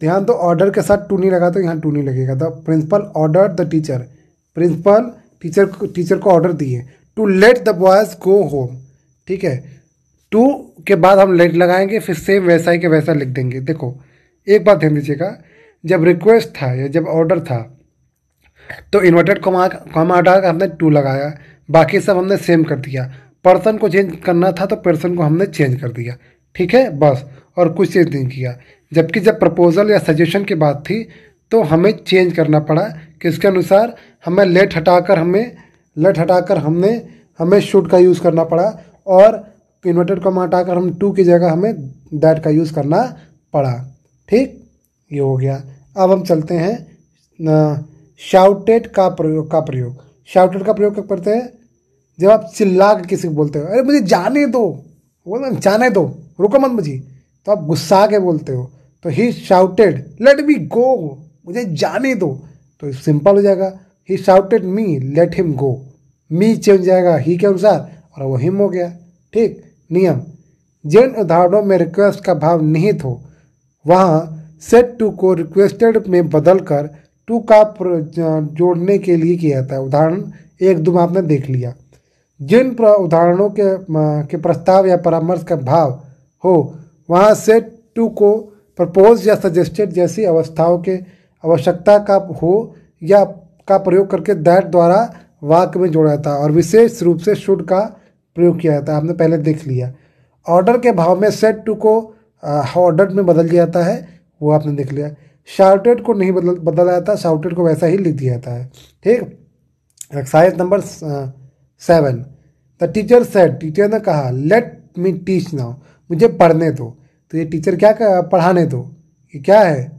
ध्यान दो, ऑर्डर के साथ टू नहीं लगा तो यहाँ टू नहीं लगेगा। The principal order the teacher, principal teacher को ऑर्डर दिए to let the boys go home, ठीक है। टू के बाद हम लेट लगाएंगे, फिर सेम वैसा ही के वैसा लिख देंगे। देखो एक बात ध्यान दीजिएगा, जब रिक्वेस्ट था या जब ऑर्डर था तो इन्वर्टेड कॉमा हटा कर हमने टू लगाया, बाकी सब हमने सेम कर दिया। पर्सन को चेंज करना था तो पर्सन को हमने चेंज कर दिया, ठीक है, बस, और कुछ चेंज नहीं किया। जबकि जब प्रपोजल या सजेशन की बात थी तो हमें चेंज करना पड़ा, किसके अनुसार, हमें लेट हटाकर हमें शुड का यूज़ करना पड़ा, और इन्वर्टेड कॉमा हटाकर हम टू की जगह हमें दैट का यूज़ करना पड़ा, ठीक। ये हो गया। अब हम चलते हैं शाउटेड का प्रयोग। शाउटेड का प्रयोग कब करते हैं, जब आप चिल्ला के किसी को बोलते हो, अरे मुझे जाने दो, बोलो जाने दो, रुको मत मुझे, तो आप गुस्सा के बोलते हो, तो ही शाउटेड लेट मी गो, मुझे जाने दो, तो सिंपल हो जाएगा, he shouted me let him go. Me change जाएगा ही के अनुसार और वो हिम हो गया, ठीक। नियम, जिन उदाहरणों में रिक्वेस्ट का भाव निहित हो वहाँ सेट टू को रिक्वेस्टेड में बदलकर टू का जोड़ने के लिए किया जाता है। उदाहरण एक दो में आपने देख लिया। जिन उदाहरणों के प्रस्ताव या परामर्श का भाव हो वहाँ सेट टू को प्रपोज या सजेस्टेड जैसी अवस्थाओं के आवश्यकता का हो या का प्रयोग करके दैट द्वारा वाक्य में जोड़ा जाता है, और विशेष रूप से शुड का प्रयोग किया जाता है। आपने पहले देख लिया। ऑर्डर के भाव में सेट टू को ऑर्डर में बदल दिया जाता है, वो आपने देख लिया। शाउटेड को नहीं बदला जाता, शाउटेड को वैसा ही लिख दिया जाता है। ठीक। Exercise number 7। The teacher said, teacher ने कहा, लेट मी टीच नाउ, मुझे पढ़ने दो। तो ये टीचर क्या पढ़ाने दो, ये क्या है?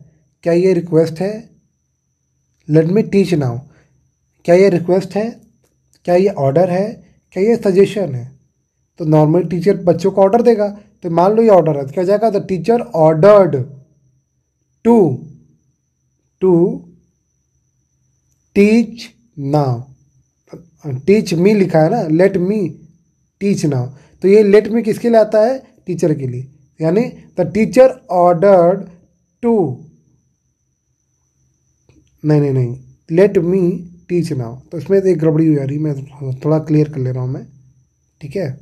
क्या ये रिक्वेस्ट है? लेट मी टीच नाउ, क्या ये रिक्वेस्ट है? क्या ये ऑर्डर है? क्या ये सजेशन है? तो नॉर्मल टीचर बच्चों को ऑर्डर देगा, तो मान लो ये ऑर्डर है, तो क्या जाएगा? The teacher ordered to teach now. Teach me लिखा है ना, लेट मी टीच नाउ, तो ये लेट मी किसके लिए आता है? टीचर के लिए। यानी द टीचर ऑर्डर्ड टू, नहीं, लेट मी टीच नाउ। तो इसमें एक गड़बड़ी हो जा रही, मैं थोड़ा क्लियर कर ले रहा हूँ मैं। ठीक है,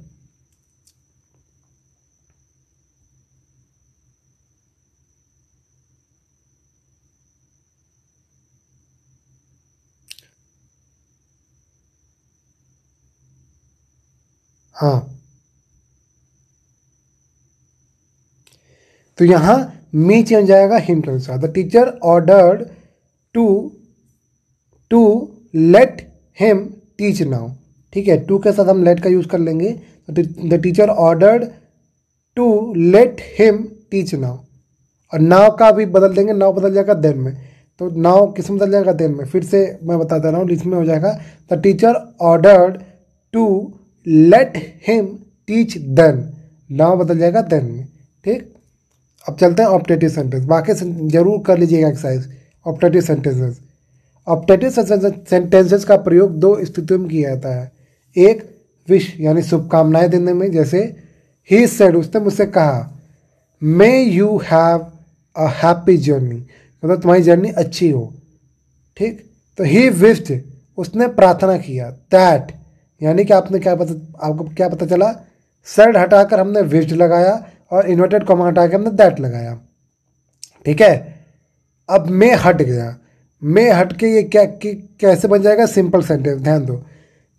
हाँ। तो यहाँ मी चेंज जाएगा हिम के अनुसार। The teacher ordered to let him teach now. ठीक है, टू के साथ हम लेट का यूज कर लेंगे। The teacher ordered to let him teach now. और नाउ का भी बदल देंगे, नाउ बदल जाएगा देन में। तो नाउ किस में बदल जाएगा? देन में। फिर से मैं बता दे रहा हूँ, इसमें हो जाएगा the teacher ordered to let him teach then. Now बदल जाएगा देन में। ठीक। अब चलते हैं ऑप्टेटिव सेंटेंस। बाकी जरूर कर लीजिएगा exercise optative sentences. Optative sentences का प्रयोग दो स्थितियों में किया जाता है। एक, विश यानी शुभकामनाएं देने में, जैसे ही सेड, उसने मुझसे कहा, may you have a happy journey, मतलब तुम्हारी जर्नी अच्छी हो। ठीक। तो ही विश्ड, उसने प्रार्थना किया। दैट यानी कि आपको क्या पता चला? सेड हटाकर हमने विश्ड लगाया और इन्वर्टेड कॉमा हटा के हमने दैट लगाया। ठीक है। अब मैं हट गया, मैं हट के ये कैसे बन जाएगा? Simple sentence. ध्यान दो,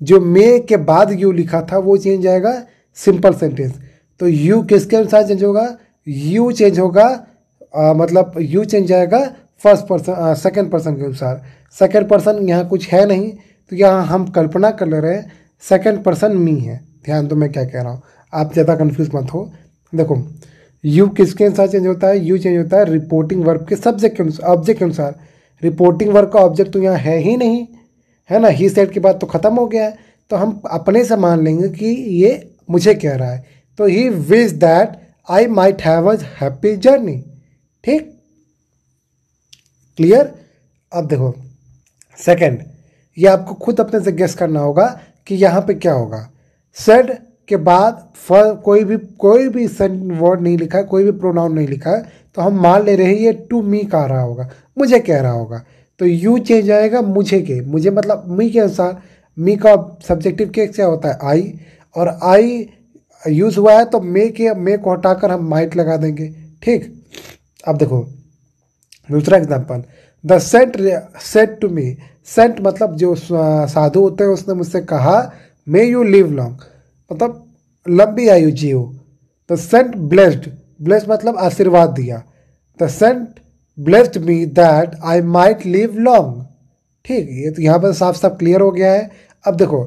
जो मे के बाद यू लिखा था वो चेंज जाएगा सिंपल सेंटेंस। तो यू किसके अनुसार चेंज होगा? यू चेंज होगा, मतलब यू चेंज जाएगा फर्स्ट पर्सन, सेकेंड पर्सन के अनुसार। सेकेंड पर्सन यहाँ कुछ है नहीं, तो यहाँ हम कल्पना कर ले रहे हैं सेकेंड पर्सन मी है। ध्यान दो मैं क्या कह रहा हूँ, आप ज़्यादा कंफ्यूज मत हो। देखो, यू किसके अनुसार चेंज होता है? यू चेंज होता है रिपोर्टिंग वर्ब के सब्जेक्ट के अनुसार, ऑब्जेक्ट के अनुसार। रिपोर्टिंग वर्ब का ऑब्जेक्ट तो यहाँ है ही नहीं, है ना। ही सेड के बाद तो खत्म हो गया है, तो हम अपने से मान लेंगे कि ये मुझे कह रहा है। तो he wish that I might have a happy journey. ठीक, क्लियर। अब देखो सेकंड, ये आपको खुद अपने से गेस करना होगा कि यहाँ पे क्या होगा। सेड के बाद कोई भी वर्ड नहीं लिखा है, कोई भी प्रोनाउन नहीं लिखा है, तो हम मान ले रहे हैं ये टू मी कह रहा होगा, मुझे कह रहा होगा। तो यू चेंज आएगा मुझे के, मुझे मतलब मी के अनुसार। मी का सब्जेक्टिव के क्या होता है? आई, और आई यूज हुआ है तो मे को हटाकर हम माइट लगा देंगे। ठीक। अब देखो दूसरा example, the saint said to me. Saint मतलब जो साधु होते हैं, उसने मुझसे कहा, मे यू लिव लॉन्ग, मतलब लंबी आयु जियो। द सेंट ब्लेस्ड, ब्लेस्ड मतलब आशीर्वाद दिया। The saint blessed me that I might live long. ठीक, ये तो यहाँ पर साफ साफ क्लियर हो गया है। अब देखो,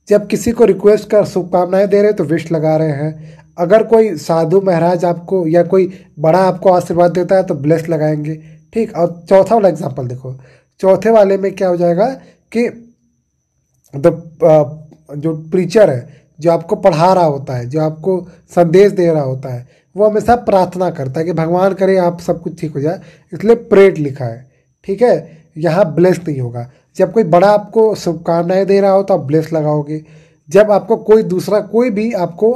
जब किसी को रिक्वेस्ट कर शुभकामनाएं दे रहे हैं तो विश लगा रहे हैं। अगर कोई साधु महाराज आपको या कोई बड़ा आपको आशीर्वाद देता है तो ब्लेस लगाएंगे। ठीक। और चौथा वाला एग्जांपल देखो, चौथे वाले में क्या हो जाएगा कि जो प्रीचर है, जो आपको पढ़ा रहा होता है, जो आपको संदेश दे रहा होता है, वो हमेशा प्रार्थना करता है कि भगवान करे आप सब कुछ ठीक हो जाए, इसलिए प्रेड लिखा है। ठीक है, यहाँ ब्लेस नहीं होगा। जब कोई बड़ा आपको शुभकामनाएं दे रहा हो तो आप ब्लेस लगाओगे। जब आपको कोई दूसरा कोई भी आपको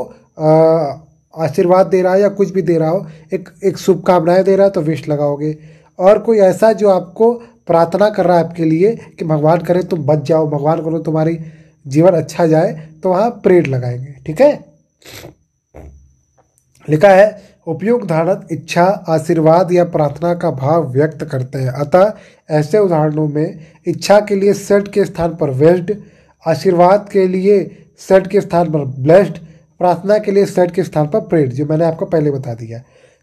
आशीर्वाद दे रहा है या कुछ भी दे रहा हो, एक शुभकामनाएं दे रहा है तो विश लगाओगे। और कोई ऐसा जो आपको प्रार्थना कर रहा है आपके लिए कि भगवान करे तुम बच जाओ, भगवान करो तुम्हारी जीवन अच्छा जाए, तो वहाँ प्रेड लगाएंगे। ठीक है, लिखा है उपयुक्त धारणा इच्छा, आशीर्वाद या प्रार्थना का भाव व्यक्त करते हैं। अतः ऐसे उदाहरणों में इच्छा के लिए सेड के स्थान पर वेस्ड, आशीर्वाद के लिए सेड के स्थान पर ब्लेस्ड, प्रार्थना के लिए सेड के स्थान पर प्रेड, जो मैंने आपको पहले बता दिया।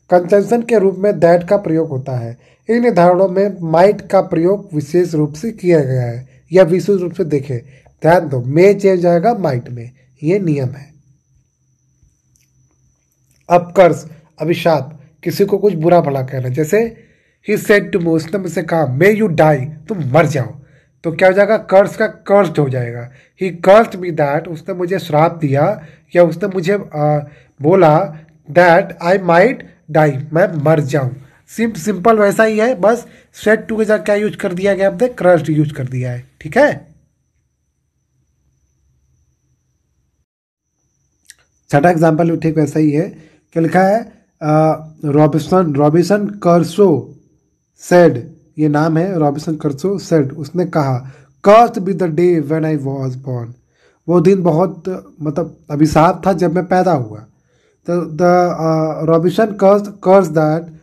कंजंक्शन के रूप में दैट का प्रयोग होता है। इन उदाहरणों में माइट का प्रयोग विशेष रूप से किया गया है या विशेष रूप से देखें। ध्यान दो, मे चेंज आएगा माइट में, ये नियम है। अब कर्ज, अभिशाप, किसी को कुछ बुरा भला कहना, जैसे ही सेड टू मी, उसने मुझसे कहा मे यू डाई, तुम मर जाओ, तो क्या हो जाएगा, कर्ज का कर्ज हो जाएगा। ही कर्स्ड मी दैट, उसने मुझे श्राप दिया या उसने मुझे बोला दैट आई माइट डाई, मैं मर जाऊं। सिंपल वैसा ही है, बस सेड टू के साथ क्या यूज कर दिया गया, आपने कर्स्ड यूज कर दिया है। ठीक है, छठा एग्जाम्पल भी ठीक वैसा ही है। क्या लिखा है, रॉबिन्सन कर्सो सेड, ये नाम है, रॉबिन्सन कर्सो सेड, उसने कहा cursed be the day when I was born, वो दिन बहुत मतलब अभिशाप था जब मैं पैदा हुआ। तो the Robinson curse that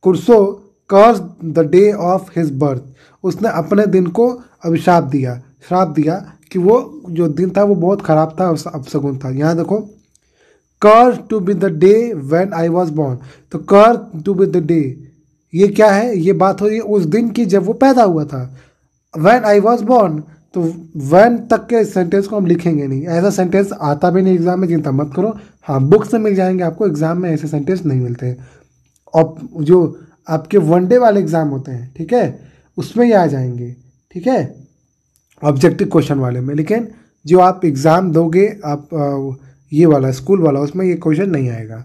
Crusoe curse the day of his birth, उसने अपने दिन को अभिशाप दिया, श्राप दिया कि वो जो दिन था वो बहुत खराब था, अपशगुन था। यहाँ देखो, curse to be the day when I was born, तो curse to be the day, ये क्या है, ये बात हो रही है उस दिन की जब वो पैदा हुआ था। व्हेन आई वाज बोर्न, तो व्हेन तक के सेंटेंस को हम लिखेंगे नहीं, ऐसा सेंटेंस आता भी नहीं एग्जाम में, चिंता मत करो। हाँ, बुक से मिल जाएंगे आपको, एग्जाम में ऐसे सेंटेंस नहीं मिलते। और जो आपके वनडे वाले एग्जाम होते हैं, ठीक है, उसमें ये आ जाएंगे, ठीक है, ऑब्जेक्टिव क्वेश्चन वाले में। लेकिन जो आप एग्ज़ाम दोगे, आप ये वाला स्कूल वाला, उसमें ये क्वेश्चन नहीं आएगा।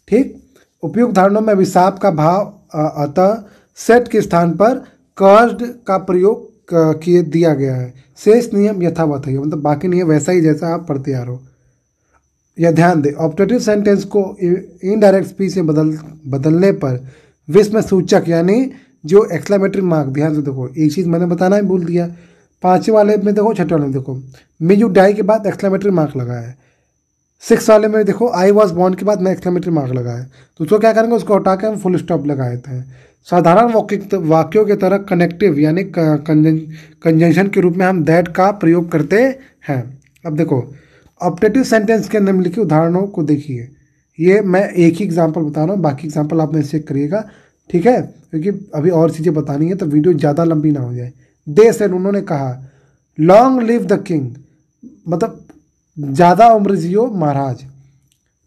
ठीक, उपयुक्त धारणों में अभिशाप का भाव अतः सेट के स्थान पर कर्स्ड का प्रयोग किए दिया गया है। शेष नियम यथावत है, मतलब बाकी नियम वैसा ही जैसा आप पढ़ते आ रहे हो। यह ध्यान दें, ऑब्जेक्टिव सेंटेंस को इनडायरेक्ट स्पीच में बदलने पर विस्मय सूचक यानी जो एक्सक्लेमेटरी मार्क, ध्यान से देखो, एक चीज़ मैंने बताना ही भूल दिया, पाँचवें वाले में देखो, छठे वाले में देखो, मे यू डाई के बाद एक्सक्लेमेटरी मार्क लगा है। 6 वाले में देखो, आई वॉज बॉर्न के बाद मैं एक्सक्लेमेटरी मार्क लगा है, तो उसको क्या करेंगे, उसको हटा के हम फुल स्टॉप लगा देते हैं। साधारण वाक्यों की तरह कनेक्टिव यानी कंजंक्शन के रूप में हम दैट का प्रयोग करते हैं। अब देखो, ऑब्जेक्टिव सेंटेंस के निम्नलिखित उदाहरणों को देखिए। ये मैं एक ही एग्जाम्पल बता रहा हूँ, बाकी एग्जाम्पल आप मेरे चेक करिएगा, ठीक है, क्योंकि अभी और चीज़ें बतानी है तो वीडियो ज़्यादा लंबी ना हो जाए। दे सेड, उन्होंने कहा, लॉन्ग लिव द किंग, मतलब ज़्यादा उम्र जियो महाराज,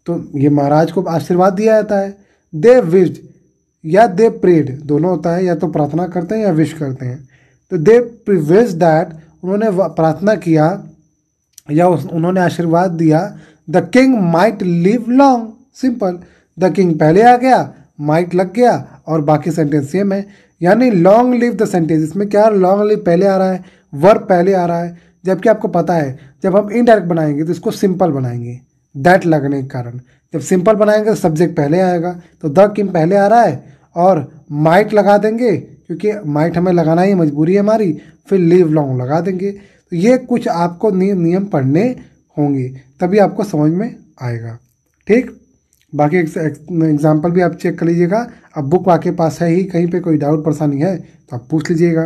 तो ये महाराज को आशीर्वाद दिया जाता है। दे विश्ड या दे प्रेड, दोनों होता है, या तो प्रार्थना करते हैं या विश करते हैं। तो दे विश दैट, उन्होंने प्रार्थना किया या उन्होंने आशीर्वाद दिया, the king might live long, simple, the king पहले आ गया, माइट लग गया, और बाकी सेंटेंस सेम है, यानी लॉन्ग लिव द सेंटेंस। इसमें क्या, लॉन्ग लिव पहले आ रहा है, वर्ब पहले आ रहा है, जबकि आपको पता है जब हम इनडायरेक्ट बनाएंगे तो इसको सिंपल बनाएंगे, दैट लगने के कारण। जब सिंपल बनाएंगे तो सब्जेक्ट पहले आएगा, तो द किंग पहले आ रहा है और माइट लगा देंगे, क्योंकि माइट हमें लगाना ही मजबूरी है हमारी, फिर लिव लॉन्ग लगा देंगे। तो ये कुछ आपको नियम पढ़ने होंगे, तभी आपको समझ में आएगा। ठीक, बाकी एग्जाम्पल भी आप चेक कर लीजिएगा। अब बुक आपके पास है ही, कहीं पे कोई डाउट परेशानी है तो आप पूछ लीजिएगा।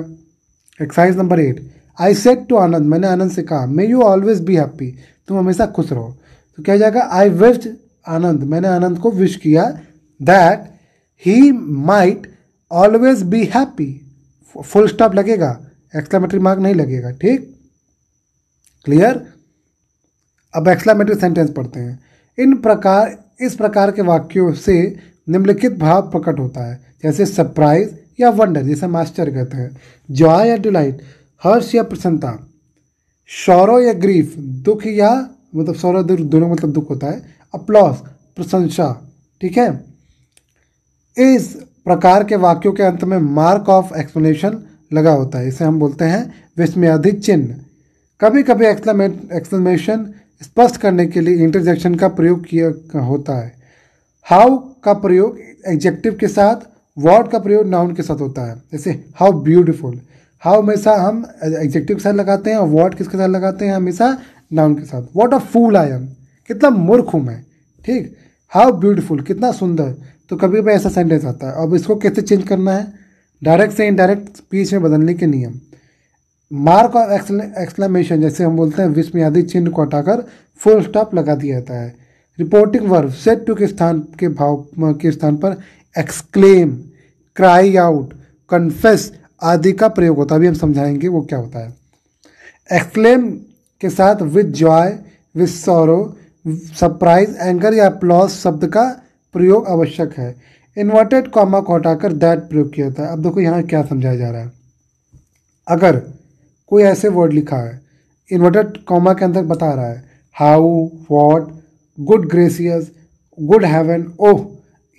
Exercise number 8, I said to Anand, मैंने आनंद से कहा, may you always be happy, तुम हमेशा खुश रहो। तो क्या जाएगा, आई विश्ड आनंद, मैंने आनंद को विश किया, that he might always be happy, full stop लगेगा, एक्सक्लेमेटरी मार्क नहीं लगेगा। ठीक, क्लियर। अब एक्सक्लेमेटरी सेंटेंस पढ़ते हैं। इस प्रकार के वाक्यों से निम्नलिखित भाव प्रकट होता है, जैसे सरप्राइज या वंडर, जैसे मास्टर कहते हैं, जॉय या डिलाइट, हर्ष या प्रसन्नता, सौरो या ग्रीफ, दुख या मतलब सौरो दोनों मतलब दुख होता है, अप्लॉस प्रशंसा। ठीक है, इस प्रकार के वाक्यों के अंत में मार्क ऑफ एक्सप्लेनेशन लगा होता है, इसे हम बोलते हैं विस्मयादित चिन्ह। कभी कभी एक्सक्लेमेशन स्पष्ट करने के लिए इंटरजेक्शन का प्रयोग किया होता है। हाउ का प्रयोग एडजेक्टिव के साथ, व्हाट का प्रयोग नाउन के साथ होता है, जैसे हाउ ब्यूटीफुल, हाउ हमेशा हम एडजेक्टिव के साथ लगाते हैं और व्हाट किसके साथ लगाते हैं, हमेशा नाउन के साथ। What a fool I am, कितना मूर्ख हूँ मैं। ठीक, हाउ ब्यूटीफुल, कितना सुंदर। तो कभी कभी ऐसा सेंटेंस आता है। अब इसको कैसे चेंज करना है, डायरेक्ट से इनडायरेक्ट स्पीच में बदलने के नियम। मार्क ऑफ एक्सक्लेमेशन, जैसे हम बोलते हैं विस्मयादित चिन्ह को हटाकर फुल स्टॉप लगा दिया जाता है। रिपोर्टिंग वर्ब सेड टू के स्थान के भाव के स्थान पर एक्सक्लेम, क्राई आउट, कन्फेस आदि का प्रयोग होता है। अभी हम समझाएंगे वो क्या होता है। एक्सक्लेम के साथ with Joy, with sorrow, surprise, anger या अप्लॉज शब्द का प्रयोग आवश्यक है। इन्वर्टेड कॉमा को हटाकर दैट प्रयोग किया जाता है। अब देखो यहाँ क्या समझाया जा रहा है। अगर कोई ऐसे वर्ड लिखा है, इन्वर्टेड कॉमा के अंदर बता रहा है how, what, good gracious, good heaven, oh,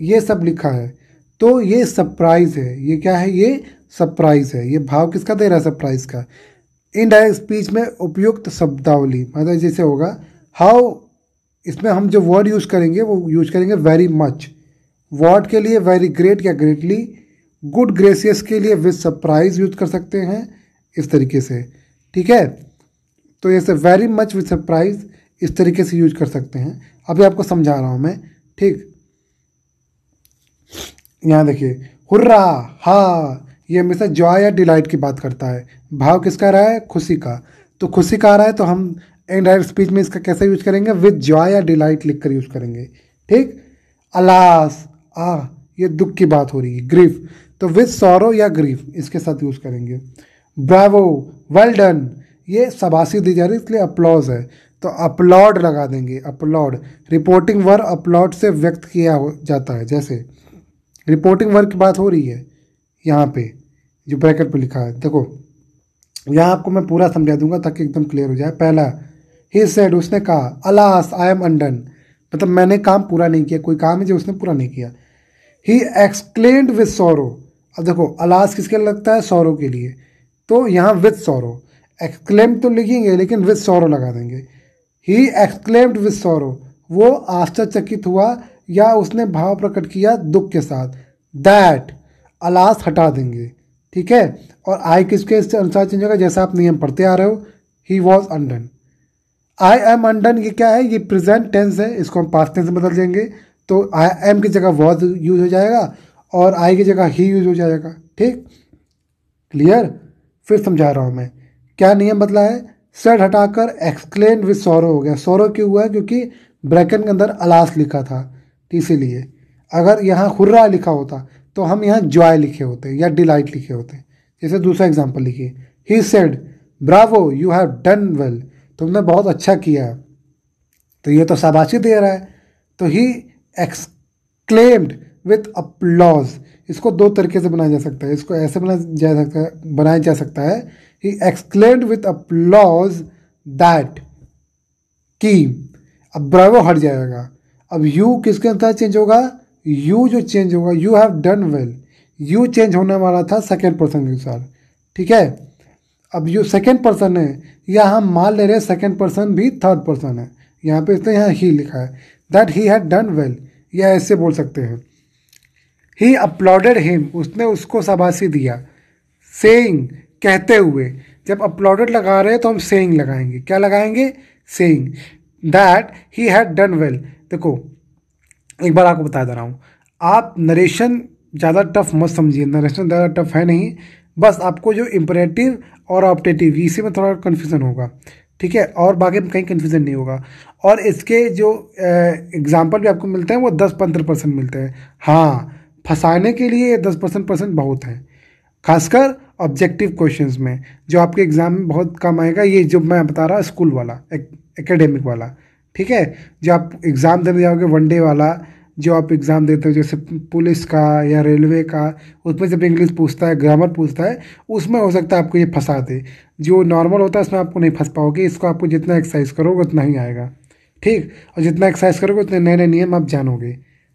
ये सब लिखा है, तो ये सरप्राइज है। ये क्या है? ये सरप्राइज है। ये भाव किसका दे रहा है? सरप्राइज का। इनडायरेक्ट स्पीच में उपयुक्त शब्दावली मतलब जैसे होगा हाउ, इसमें हम जो वर्ड यूज करेंगे वो यूज करेंगे वेरी मच, व्हाट के लिए वेरी ग्रेट या ग्रेटली, गुड ग्रेसियस के लिए विद सरप्राइज यूज कर सकते हैं इस तरीके से, ठीक है। तो जैसे वेरी मच विद सरप्राइज इस तरीके से यूज कर सकते हैं। अभी आपको समझा रहा हूं मैं, ठीक। यहाँ देखिए हुर्रा, हा, ये हमेशा जॉय या डिलाइट की बात करता है। भाव किसका रहा है? खुशी का। तो खुशी का आ रहा है तो हम इनडायरेक्ट स्पीच में इसका कैसे यूज करेंगे? विद जॉय या डिलाइट लिखकर यूज करेंगे, ठीक। अलास, ये दुख की बात हो रही है। ग्रीफ, तो विद सॉरो या ग्रीफ इसके साथ यूज करेंगे। ब्रावो, वेल डन, ये शाबाशी दी जा रही है इसलिए अप्लॉज है, तो अपलॉड लगा देंगे। अपलॉड, रिपोर्टिंग वर्ब अपलॉड से व्यक्त किया जाता है। जैसे रिपोर्टिंग वर्ब की बात हो रही है यहाँ पे जो ब्रैकेट पे लिखा है, देखो यहाँ आपको मैं पूरा समझा दूंगा ताकि एकदम क्लियर हो जाए। पहला, ही सेड, उसने कहा, अलास आई एम अनडन, मतलब मैंने काम पूरा नहीं किया। कोई काम है जो उसने पूरा नहीं किया। ही एक्सक्लेम्ड विद सॉरो, अब देखो अलास किसके लिए लगता है? सॉरो के लिए, तो यहाँ विद सॉरो। एक्सक्लेम तो लिखेंगे लेकिन विद सॉरो लगा देंगे। ही एक्सक्लेम्ड विद सॉरो, वो आश्चर्यचकित हुआ या उसने भाव प्रकट किया दुख के साथ। दैट, अलास हटा देंगे, ठीक है। और आई किसके अनुसार चेंज होगा? जैसा आप नियम पढ़ते आ रहे हो, he was undone. I am undone ये क्या है? ये प्रेजेंट टेंस है, इसको हम पास्ट टेंस में बदल देंगे। तो आई एम की जगह वॉज यूज हो जाएगा और आई की जगह ही यूज हो जाएगा, ठीक। क्लियर? फिर समझा रहा हूँ मैं क्या नियम बदला है। सेड हटाकर एक्सक्लेम विद सॉरो हो गया। सॉरो क्यों हुआ? क्योंकि ब्रैकेट के अंदर अलास लिखा था, इसीलिए। अगर यहाँ हुर्रा लिखा होता तो हम यहाँ जॉय लिखे होते या डिलाइट लिखे होते। जैसे दूसरा एग्जाम्पल लिखिए, he said Bravo you have done well, तुमने बहुत अच्छा किया, तो ये तो शाबाशी दे रहा है। तो ही एक्सक्लेम्ड विथ अपलॉज, इसको दो तरीके से बनाया जा सकता है। इसको ऐसे बनाया जा सकता है he exclaimed with applause that, की, अब ब्रावो हट जाएगा। अब यू किसके अनुसार चेंज होगा? यू जो चेंज होगा, you have done well, you change होने वाला था सेकेंड पर्सन के अनुसार, ठीक है। अब यू सेकेंड पर्सन है या हम मान ले रहे हैं सेकेंड पर्सन भी थर्ड पर्सन है, यहाँ पे इसलिए यहाँ ही लिखा है। That he had done well, या ऐसे बोल सकते हैं ही अपलॉडेड हिम, उसने उसको शाबाशी दिया। सेइंग, कहते हुए, जब अपलॉडेड लगा रहे हैं तो हम सेइंग लगाएंगे। क्या लगाएंगे? Saying that he had done well. देखो एक बार आपको बता दे रहा हूँ, आप नरेशन ज़्यादा टफ मत समझिए, नरेशन ज़्यादा टफ है नहीं, बस आपको जो इम्परेटिव और ऑप्टेटिव इसी में थोड़ा कन्फ्यूज़न होगा, ठीक है, और बाकी में कहीं कन्फ्यूज़न नहीं होगा। और इसके जो एग्जाम्पल भी आपको मिलते हैं वो 10-15% मिलते हैं। हाँ, फंसाने के लिए 10% बहुत है, खासकर ऑब्जेक्टिव क्वेश्चंस में जो आपके एग्जाम में बहुत कम आएगा। ये जो मैं बता रहा स्कूल वाला, एकेडमिक वाला, ठीक है, जो आप एग्ज़ाम देने जाओगे वनडे वाला, जो आप एग्ज़ाम देते हो जैसे पुलिस का या रेलवे का, उसमें जब इंग्लिश पूछता है, ग्रामर पूछता है, उसमें हो सकता है आपको ये फंसा दे। जो नॉर्मल होता है उसमें आपको नहीं फंस पाओगे। इसको आपको जितना एक्सरसाइज करोगे उतना ही आएगा, ठीक, और जितना एक्सरसाइज करोगे उतने नए नए नियम आप जानोगे।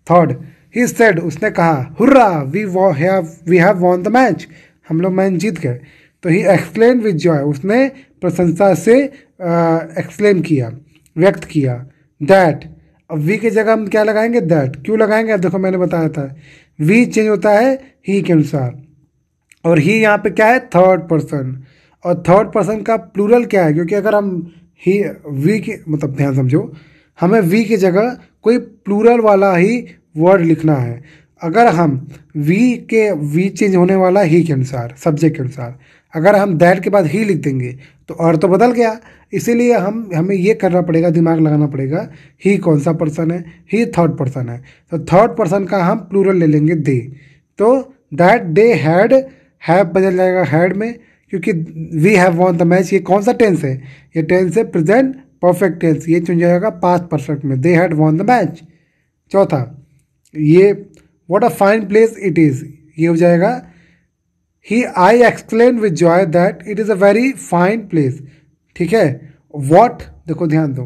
थर्ड, ही सेड, उसने कहा, hurrah we have won the match, हम लोग मैच जीत गए। तो ही एक्सप्लेन विद जॉय, उसने प्रशंसा से एक्सप्लेन किया, व्यक्त किया। दैट, अब वी की जगह हम क्या लगाएंगे? दैट। क्यों लगाएंगे? अब देखो मैंने बताया था वी चेंज होता है ही के अनुसार, और ही यहाँ पे क्या है? Third person. और थर्ड पर्सन का प्लूरल क्या है? क्योंकि अगर हम ही वी के मतलब ध्यान समझो, हमें वी की जगह कोई प्लूरल वाला ही वर्ड लिखना है। अगर हम वी चेंज होने वाला ही के अनुसार, सब्जेक्ट के अनुसार, अगर हम दैट के बाद ही लिख देंगे तो और तो बदल गया, इसीलिए हमें ये करना पड़ेगा, दिमाग लगाना पड़ेगा, ही कौन सा पर्सन है, ही थर्ड पर्सन है, तो थर्ड पर्सन का हम प्लूरल ले लेंगे दे। तो दैट दे हैड, हैव बदल जाएगा हैड में, क्योंकि we have won the match, ये कौन सा टेंस है, ये टेंस है प्रेजेंट परफेक्ट टेंस, ये चुन जाएगा पास्ट परफेक्ट में, they had won the match. चौथा, ये what a fine place it is, ये हो जाएगा he I explain with joy that it is a very fine place. ठीक है, वॉट देखो ध्यान दो,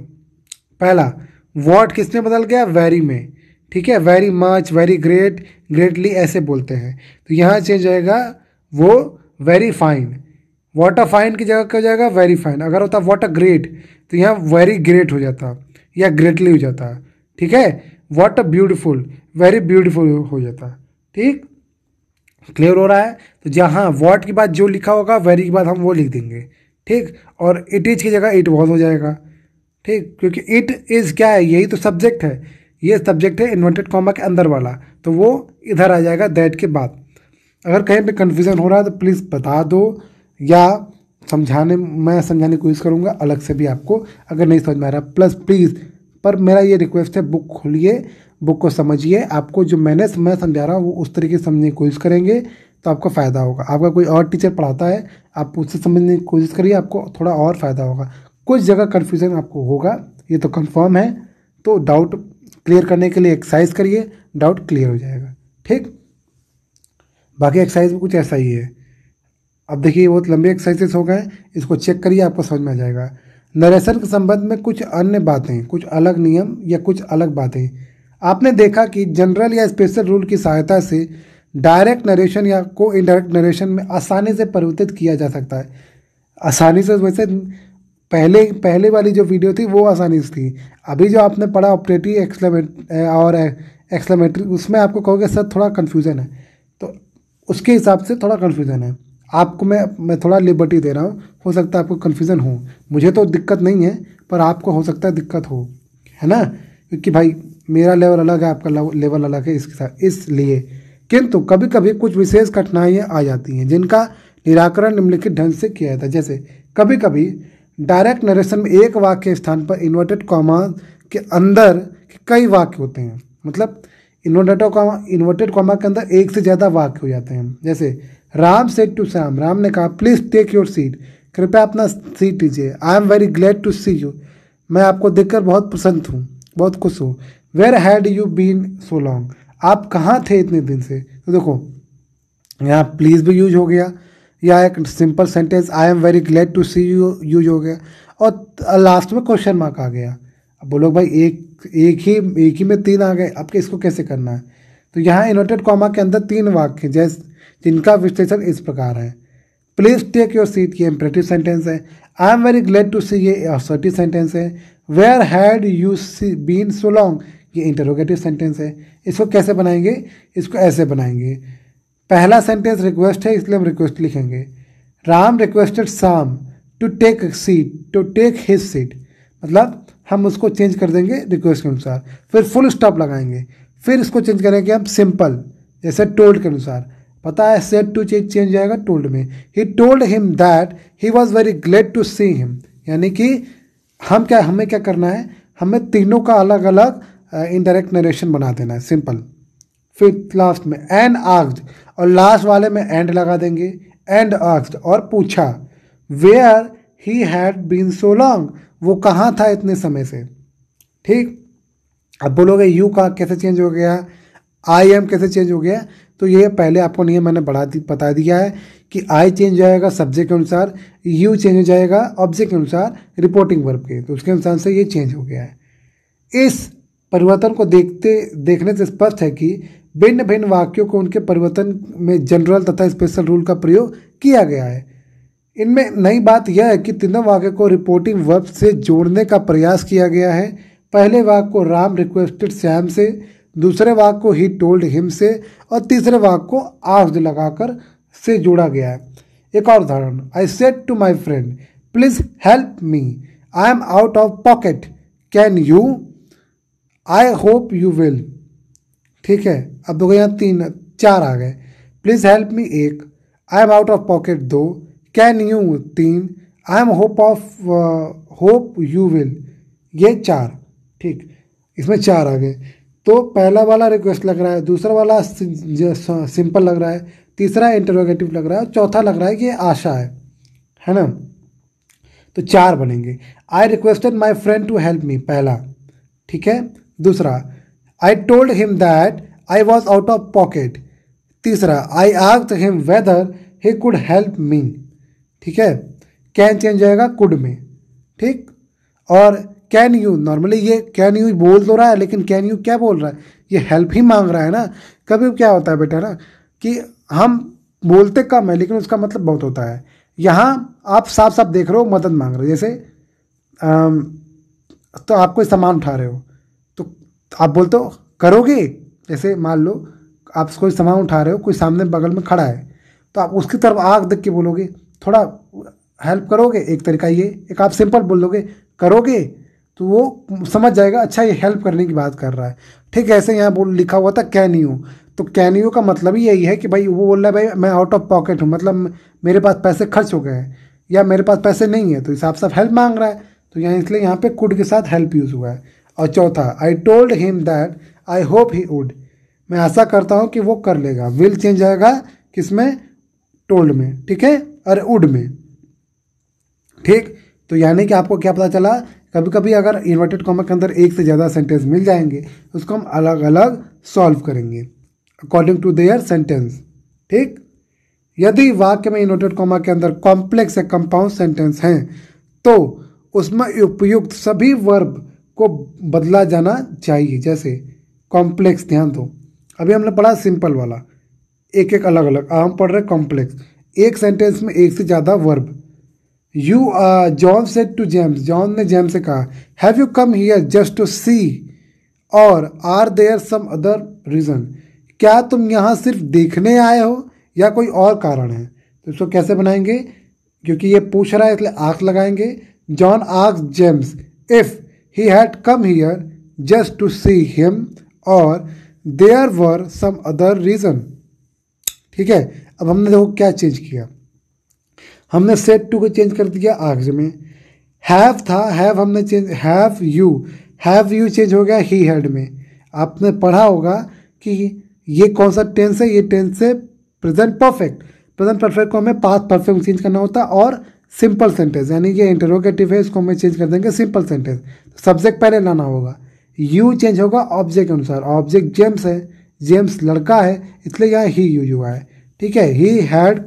पहला वॉट किस में बदल गया, वेरी में। ठीक है, very much, very great, greatly ऐसे बोलते हैं, तो यहाँ चेंज जाएगा वो very fine, what a fine की जगह क्या हो जाएगा, वेरी फाइन। अगर होता वॉट अ ग्रेट तो यहाँ वेरी ग्रेट हो जाता या ग्रेटली हो जाता। ठीक है, what a beautiful, very beautiful हो जाता। ठीक, क्लियर हो रहा है। तो जहाँ वॉट के बाद जो लिखा होगा वेरी के बाद हम वो लिख देंगे। ठीक, और इट इज की जगह इट वॉज हो जाएगा। ठीक, क्योंकि इट इज़ क्या है, यही तो सब्जेक्ट है, ये सब्जेक्ट है इन्वर्टेड कॉमा के अंदर वाला, तो वो इधर आ जाएगा दैट के बाद। अगर कहीं पे कन्फ्यूज़न हो रहा है तो प्लीज़ बता दो, या मैं समझाने की कोशिश करूँगा अलग से भी आपको, अगर नहीं समझ में आ रहा प्लस प्लीज़। पर मेरा ये रिक्वेस्ट है, बुक खोलिए, बुक को समझिए, आपको जो मैं समझा रहा हूँ वो उस तरीके से समझने की कोशिश करेंगे तो आपको फ़ायदा होगा। आपका कोई और टीचर पढ़ाता है, आप उससे समझने की कोशिश करिए, आपको थोड़ा और फ़ायदा होगा। कुछ जगह कन्फ्यूज़न आपको होगा, ये तो कंफर्म है, तो डाउट क्लियर करने के लिए एक्सरसाइज करिए, डाउट क्लियर हो जाएगा। ठीक, बाकी एक्सरसाइज में कुछ ऐसा ही है। अब देखिए बहुत लंबे एक्सरसाइजेस हो गए, इसको चेक करिए, आपको समझ में आ जाएगा। नरेशन के संबंध में कुछ अन्य बातें, कुछ अलग नियम या कुछ अलग बातें। आपने देखा कि जनरल या स्पेशल रूल की सहायता से डायरेक्ट नरेशन या को इनडायरेक्ट नरेशन में आसानी से परिवर्तित किया जा सकता है। आसानी से वैसे पहले वाली जो वीडियो थी वो आसानी से थी, अभी जो आपने पढ़ा ऑपरेटिव और एक्सक्लेमेटरी, उसमें आपको कहोगे सर थोड़ा कन्फ्यूज़न है, तो उसके हिसाब से थोड़ा कन्फ्यूज़न है। आपको मैं थोड़ा लिबर्टी दे रहा हूँ, हो सकता है आपको कन्फ्यूज़न हो, मुझे तो दिक्कत नहीं है, पर आपको हो सकता है दिक्कत हो, है ना, क्योंकि भाई मेरा लेवल अलग है, आपका लेवल अलग है, इसके साथ इसलिए। किंतु कभी कभी कुछ विशेष कठिनाइयाँ आ जाती हैं जिनका निराकरण निम्नलिखित ढंग से किया जाता है। जैसे कभी कभी डायरेक्ट नरेशन में एक वाक्य के स्थान पर इन्वर्टेड कॉमा के अंदर के कई वाक्य होते हैं, मतलब इन्वर्टेड कॉमा के अंदर एक से ज़्यादा वाक्य हो जाते हैं। जैसे राम सेड टू श्याम, राम ने कहा प्लीज़ टेक योर सीट, कृपया अपना सीट लीजिए। I am very glad to see you, मैं आपको देखकर बहुत प्रसन्न हूँ, बहुत खुश हूँ। Where had you been so long, आप कहाँ थे इतने दिन से। तो देखो यहाँ प्लीज़ भी यूज हो गया, या एक simple sentence I am very glad to see you use हो गया, और लास्ट में क्वेश्चन मार्क आ गया। अब बोलो भाई एक ही में तीन आ गए, आपके इसको कैसे करना है। तो यहाँ इन्वर्टेड कॉमा के अंदर तीन वाक्य जैसे जिनका विश्लेषण इस प्रकार है। प्लीज टेक योर सीट, ये इम्परेटिव सेंटेंस है। I am very glad to see, ये असर्टिव सेंटेंस है। Where had you been so long, ये इंटरोगेटिव सेंटेंस है। इसको कैसे बनाएंगे, इसको ऐसे बनाएंगे। पहला सेंटेंस रिक्वेस्ट है, इसलिए हम रिक्वेस्ट लिखेंगे। Ram requested Shyam to take seat, to take his seat, मतलब हम उसको चेंज कर देंगे रिक्वेस्ट के अनुसार, फिर फुल स्टॉप लगाएंगे, फिर इसको चेंज करेंगे हम सिंपल, जैसे टोल्ड के अनुसार। पता है सेड टू चेंज जाएगा टोल्ड में। He told him that he was very glad to see him, यानी कि हमें क्या करना है, हमें तीनों का अलग अलग इनडायरेक्ट नरेशन बना देना है, सिंपल। फिर लास्ट में एंड आस्क्ड, और लास्ट वाले में एंड लगा देंगे, एंड आस्क्ड, और पूछा। Where he had been so long, वो कहाँ था इतने समय से। ठीक, अब बोलोगे यू का कैसे चेंज हो गया, आई एम कैसे चेंज हो गया। तो ये पहले आपको नियम मैंने बता दिया है कि आई चेंज हो जाएगा सब्जेक्ट के अनुसार, यू चेंज हो जाएगा ऑब्जेक्ट के अनुसार, रिपोर्टिंग वर्ब के, तो उसके अनुसार से ये चेंज हो गया है। इस परिवर्तन को देखने से स्पष्ट है कि भिन्न भिन्न वाक्यों को उनके परिवर्तन में जनरल तथा स्पेशल रूल का प्रयोग किया गया है। इनमें नई बात यह है कि तीनों वाक्य को रिपोर्टिंग वर्ब से जोड़ने का प्रयास किया गया है। पहले वाक्य को राम रिक्वेस्टेड श्याम से, दूसरे वाक्य को ही टोल्ड हिम से, और तीसरे वाक्य को आस्क्ड लगाकर से जोड़ा गया है। एक और उदाहरण, I said to my friend please help me, I am out of pocket, can you, I hope you will. ठीक है, अब देखो यहाँ चार आ गए। प्लीज हेल्प मी एक, I am out of pocket दो, can you 3, I am hope you will, ये 4। ठीक, इसमें 4 आ गए। तो पहला वाला रिक्वेस्ट लग रहा है, दूसरा वाला सिंपल लग रहा है, तीसरा इंटरोगेटिव लग रहा है, चौथा लग रहा है कि आशा है ना। तो 4 बनेंगे। I requested my friend to help me, पहला। ठीक है, दूसरा I told him that I was out of pocket, तीसरा I asked him whether he could help me. ठीक है, कैन चेंज जाएगा कुड में। ठीक, और कैन यू, नॉर्मली ये कैन यू बोल तो रहा है, लेकिन कैन यू क्या बोल रहा है, ये हेल्प ही मांग रहा है ना। कभी क्या होता है बेटा ना कि हम बोलते कम है लेकिन उसका मतलब बहुत होता है। यहाँ आप साफ साफ देख रहे हो मदद मांग रहे हो। जैसे तो आप कोई सामान उठा रहे हो तो आप बोलते हो करोगे। जैसे मान लो आप कोई सामान उठा रहे हो, कोई सामने बगल में खड़ा है तो आप उसकी तरफ आँख देख के बोलोगे थोड़ा हेल्प करोगे, एक तरीका ये। एक आप सिंपल बोल दोगे करोगे तो वो समझ जाएगा अच्छा ये हेल्प करने की बात कर रहा है। ठीक है, ऐसे यहाँ लिखा हुआ था कैन यू, तो कैन यू का मतलब ही यही है कि भाई वो बोल रहा है भाई मैं आउट ऑफ पॉकेट हूँ, मतलब मेरे पास पैसे खर्च हो गए हैं या मेरे पास पैसे नहीं है, तो हिसाब से हेल्प मांग रहा है। तो यहाँ इसलिए यहाँ पे कुड के साथ हेल्प यूज़ हुआ है। और चौथा आई told him that I hope he would, मैं आशा करता हूँ कि वो कर लेगा। विल चेंज आएगा किसमें, टोल्ड में। ठीक है, और वुड में। ठीक, तो यानी कि आपको क्या पता चला, कभी कभी अगर इन्वर्टेड कॉमा के अंदर एक से ज़्यादा सेंटेंस मिल जाएंगे उसको हम अलग अलग सॉल्व करेंगे अकॉर्डिंग टू देयर सेंटेंस। ठीक, यदि वाक्य में इन्वर्टेड कॉमा के अंदर कॉम्प्लेक्स या कंपाउंड सेंटेंस हैं तो उसमें उपयुक्त सभी वर्ब को बदला जाना चाहिए। जैसे कॉम्प्लेक्स, ध्यान दो, अभी हमने पढ़ा सिंपल वाला, एक एक अलग अलग, हम पढ़ रहे कॉम्प्लेक्स। एक सेंटेंस में एक से ज़्यादा verb. John said to James, John ने जेम्स से कहा have you come here just to see और are there some other reason, क्या तुम यहाँ सिर्फ देखने आए हो या कोई और कारण है। तो इसको कैसे बनाएंगे, क्योंकि ये पूछ रहा है इसलिए आंख लगाएंगे। John asked James if he had come here just to see him और there were some other reason. ठीक है, अब हमने देखो क्या चेंज किया, हमने सेट टू को चेंज कर दिया आगे में। हैव था, हैव हमने चेंज, हैव यू चेंज हो गया ही हैड में। आपने पढ़ा होगा कि ये कौन सा टेंस है, ये टेंस है प्रेजेंट परफेक्ट। प्रेजेंट परफेक्ट को हमें पास्ट परफेक्ट चेंज करना होता है और सिंपल सेंटेंस, यानी ये इंटरोगेटिव है इसको हमें चेंज कर देंगे सिंपल सेंटेंस। सब्जेक्ट पहले लाना होगा, यू चेंज होगा ऑब्जेक्ट के अनुसार। ऑब्जेक्ट जेम्स है, जेम्स लड़का है इसलिए यहाँ ही यूज हुआ है। ठीक है, ही हैड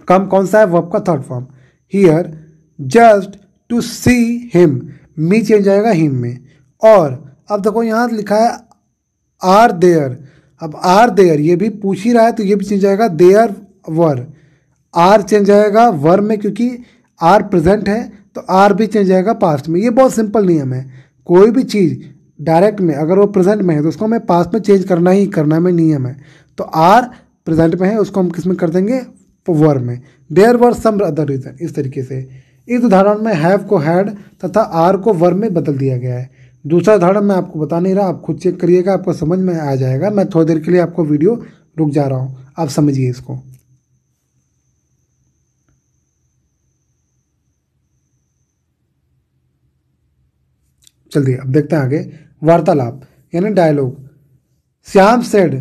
कम कौन सा है, वर्ब का third form. Here just to see him, me change आएगा हिम में। और अब देखो यहाँ लिखा है आर देयर, अब आर देयर ये भी पूछ ही रहा है तो ये भी चेंज आएगा देयर वर। आर चेंज आएगा वर में क्योंकि आर प्रेजेंट है, तो आर भी चेंज आएगा पास्ट में। ये बहुत सिंपल नियम है, कोई भी चीज़ डायरेक्ट में अगर वो प्रेजेंट में है तो उसको हमें पास्ट में चेंज करना ही करना में नियम है। तो आर प्रेजेंट में है उसको हम किस में कर देंगे, वर में। There were some other reason. इस तरीके से इस उदाहरण में हैव को हैड तथा आर को वर में बदल दिया गया है। दूसरा उदाहरण मैं आपको बता नहीं रहा, आप खुद चेक करिएगा, आपको समझ में आ जाएगा। मैं थोड़ी देर के लिए आपको वीडियो रुक जा रहा हूँ, आप समझिए इसको। चलिए अब देखते हैं आगे वार्तालाप यानी dialogue. Shyam said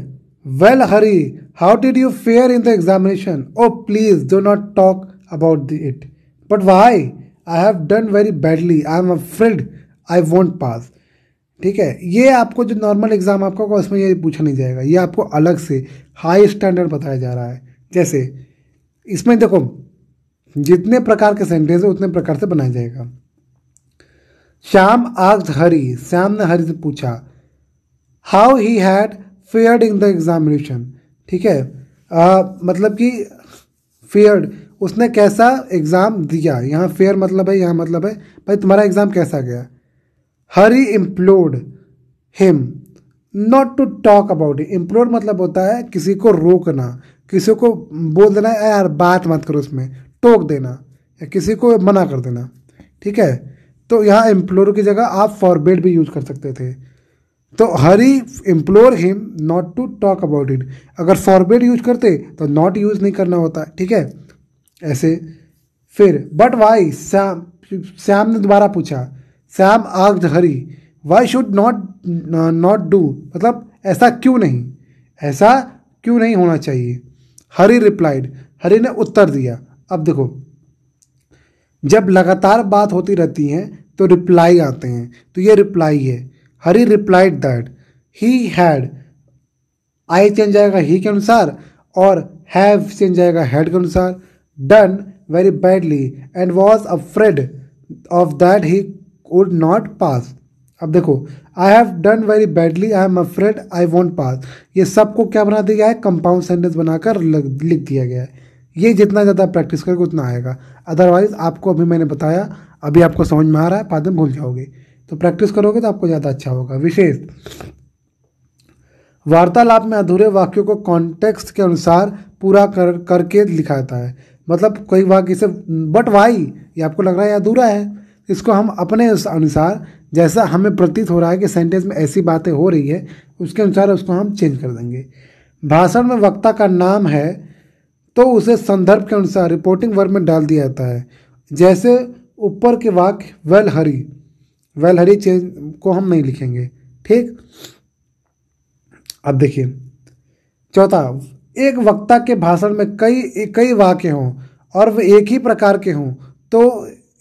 well Hari how did you fare in the examination, oh please do not talk about it, but why, I have done very badly, I am afraid I won't pass. ठीक है, ये आपको जो नॉर्मल एग्जाम आपका होगा उसमें ये पूछा नहीं जाएगा, ये आपको अलग से हाई स्टैंडर्ड बताया जा रहा है। जैसे इसमें देखो जितने प्रकार के सेंटेंस है उतने प्रकार से बनाया जाएगा। श्याम आस्क्ड हरी, श्याम ने हरी से पूछा how he had fared in the examination. ठीक है, मतलब कि फेयर्ड उसने कैसा एग्जाम दिया। यहाँ फेयर मतलब है, यहाँ मतलब है भाई तुम्हारा एग्जाम कैसा गया। Hari implored him not to talk about it. Implore मतलब होता है किसी को रोकना, किसी को बोल देना यार बात मत करो, उसमें टोक देना या किसी को मना कर देना। ठीक है, तो यहाँ इम्प्लोर की जगह आप फॉरबिड भी यूज कर सकते थे। तो Hari implore him not to talk about it. अगर फॉरबिड यूज करते तो नॉट यूज नहीं करना होता, ठीक है, ऐसे। फिर बट वाई श्याम ने दोबारा पूछा, Shyam asked Hari why should not do, मतलब ऐसा क्यों नहीं, ऐसा क्यों नहीं होना चाहिए। हरी रिप्लाइड, हरी ने उत्तर दिया। अब देखो, जब लगातार बात होती रहती है तो रिप्लाई आते हैं, तो ये रिप्लाई है। Hari replied that he had, I change जाएगा ही के अनुसार और हैव चेंज जाएगा हैड के अनुसार, done very badly and was afraid of that he would not pass. अब देखो, I have done very badly, I am afraid I won't pass, ये सबको क्या बना दिया गया है, कंपाउंड सेंटेंस बनाकर लिख दिया गया है। ये जितना ज़्यादा प्रैक्टिस करोगे उतना आएगा, अदरवाइज आपको अभी मैंने बताया, अभी आपको समझ में आ रहा है, बाद में भूल जाओगे। तो प्रैक्टिस करोगे तो आपको ज़्यादा अच्छा होगा। विशेष वार्तालाप में अधूरे वाक्यों को कॉन्टेक्स्ट के अनुसार पूरा करके लिखाता है। मतलब कोई वाक्य से बट वाई, ये आपको लग रहा है अधूरा है, इसको हम अपने अनुसार, जैसा हमें प्रतीत हो रहा है कि सेंटेंस में ऐसी बातें हो रही है, उसके अनुसार उसको हम चेंज कर देंगे। भाषण में वक्ता का नाम है तो उसे संदर्भ के अनुसार रिपोर्टिंग वर्ब में डाल दिया जाता है। जैसे ऊपर के वाक्य वेल हरी चेंज को हम नहीं लिखेंगे, ठीक। अब देखिए चौथा, एक वक्ता के भाषण में कई वाक्य हों और वे एक ही प्रकार के हों तो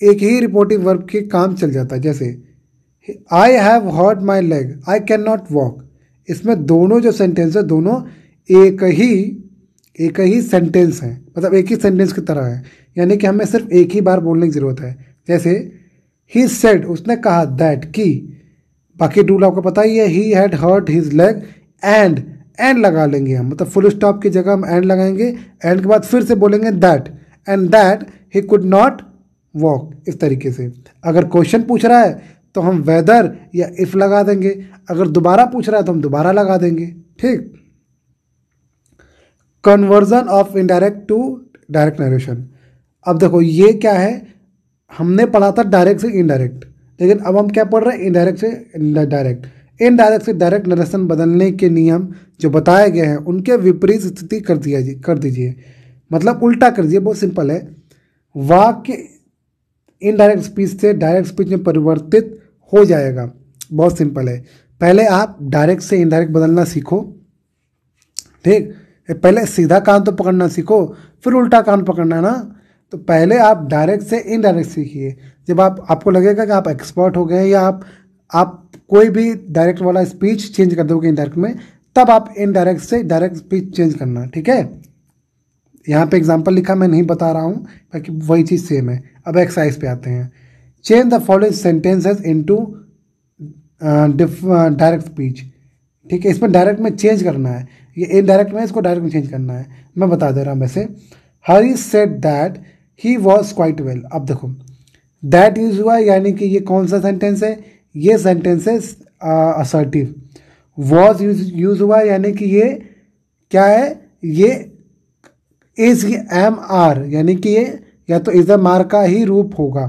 एक ही रिपोर्टिंग वर्ब के काम चल जाता है। जैसे I have hurt my leg I can not walk, इसमें दोनों जो सेंटेंस है दोनों एक ही सेंटेंस है, मतलब एक ही सेंटेंस की तरह है, यानी कि हमें सिर्फ एक ही बार बोलने की ज़रूरत है। जैसे ही सेड, उसने कहा, दैट की, बाकी रूल आपको पता ही है, he had hurt his leg and लगा लेंगे हम, मतलब फुल स्टॉप की जगह हम एंड लगाएंगे, एंड के बाद फिर से बोलेंगे that, and that he could not walk, इस तरीके से। अगर क्वेश्चन पूछ रहा है तो हम वेदर या इफ लगा देंगे, अगर दोबारा पूछ रहा है तो हम दोबारा लगा देंगे, ठीक। Conversion of indirect to direct narration. अब देखो ये क्या है, हमने पढ़ा था डायरेक्ट से इनडायरेक्ट, लेकिन अब हम क्या पढ़ रहे हैं, इनडायरेक्ट से डायरेक्ट। इनडायरेक्ट से डायरेक्ट नरेशन बदलने के नियम जो बताए गए हैं उनके विपरीत स्थिति कर दीजिए, मतलब उल्टा कर दीजिए, बहुत सिंपल है। वाक्य इनडायरेक्ट स्पीच से डायरेक्ट स्पीच में परिवर्तित हो जाएगा, बहुत सिंपल है। पहले आप डायरेक्ट से इनडायरेक्ट बदलना सीखो, ठीक। पहले सीधा कान तो पकड़ना सीखो, फिर उल्टा कान पकड़ना ना। तो पहले आप डायरेक्ट से इनडायरेक्ट सीखिए। जब आपको लगेगा कि आप एक्सपर्ट हो गए या आप कोई भी डायरेक्ट वाला स्पीच चेंज कर दोगे इनडायरेक्ट में, तब आप इनडायरेक्ट से डायरेक्ट स्पीच चेंज करना, ठीक है। यहाँ पे एग्जांपल लिखा, मैं नहीं बता रहा हूँ, बाकी वही चीज़ सेम है। अब एक्सरसाइज पे आते हैं। Change the following sentences into direct speech, ठीक है। इसमें डायरेक्ट में चेंज करना है, ये इनडायरेक्ट में, इसको डायरेक्ट में चेंज करना है। मैं बता दे रहा हूँ वैसे। Hari said that he was quite well. अब देखो दैट यूज हुआ, यानी कि ये कौन सा सेंटेंस है, ये सेंटेंस है असर्टिव। वॉज यूज हुआ, यानी कि ये क्या है, ये इज एम आर, यानी कि ये या तो इज एम आर का ही रूप होगा,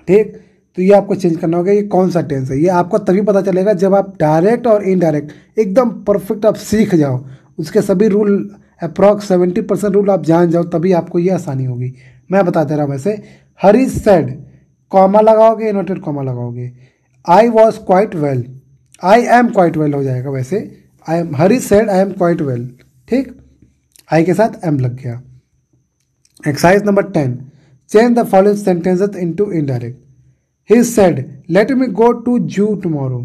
ठीक। तो ये आपको चेंज करना होगा, ये कौन सा टेंस है। ये आपको तभी पता चलेगा जब आप डायरेक्ट और इनडायरेक्ट एकदम परफेक्ट आप सीख जाओ, उसके सभी रूल अप्रॉक्स 70% रूल आप जान जाओ, तभी आपको ये आसानी होगी। मैं बता दे रहा हूँ वैसे। हरी सेड, कॉमा लगाओगे, इन्वर्टेड कॉमा लगाओगे। I was quite well, I am quite well हो जाएगा वैसे। I am, Hari said I am quite well, ठीक। आई के साथ एम लग गया। Exercise number 10, change the following sentences into indirect. He said, let me go to zoo tomorrow,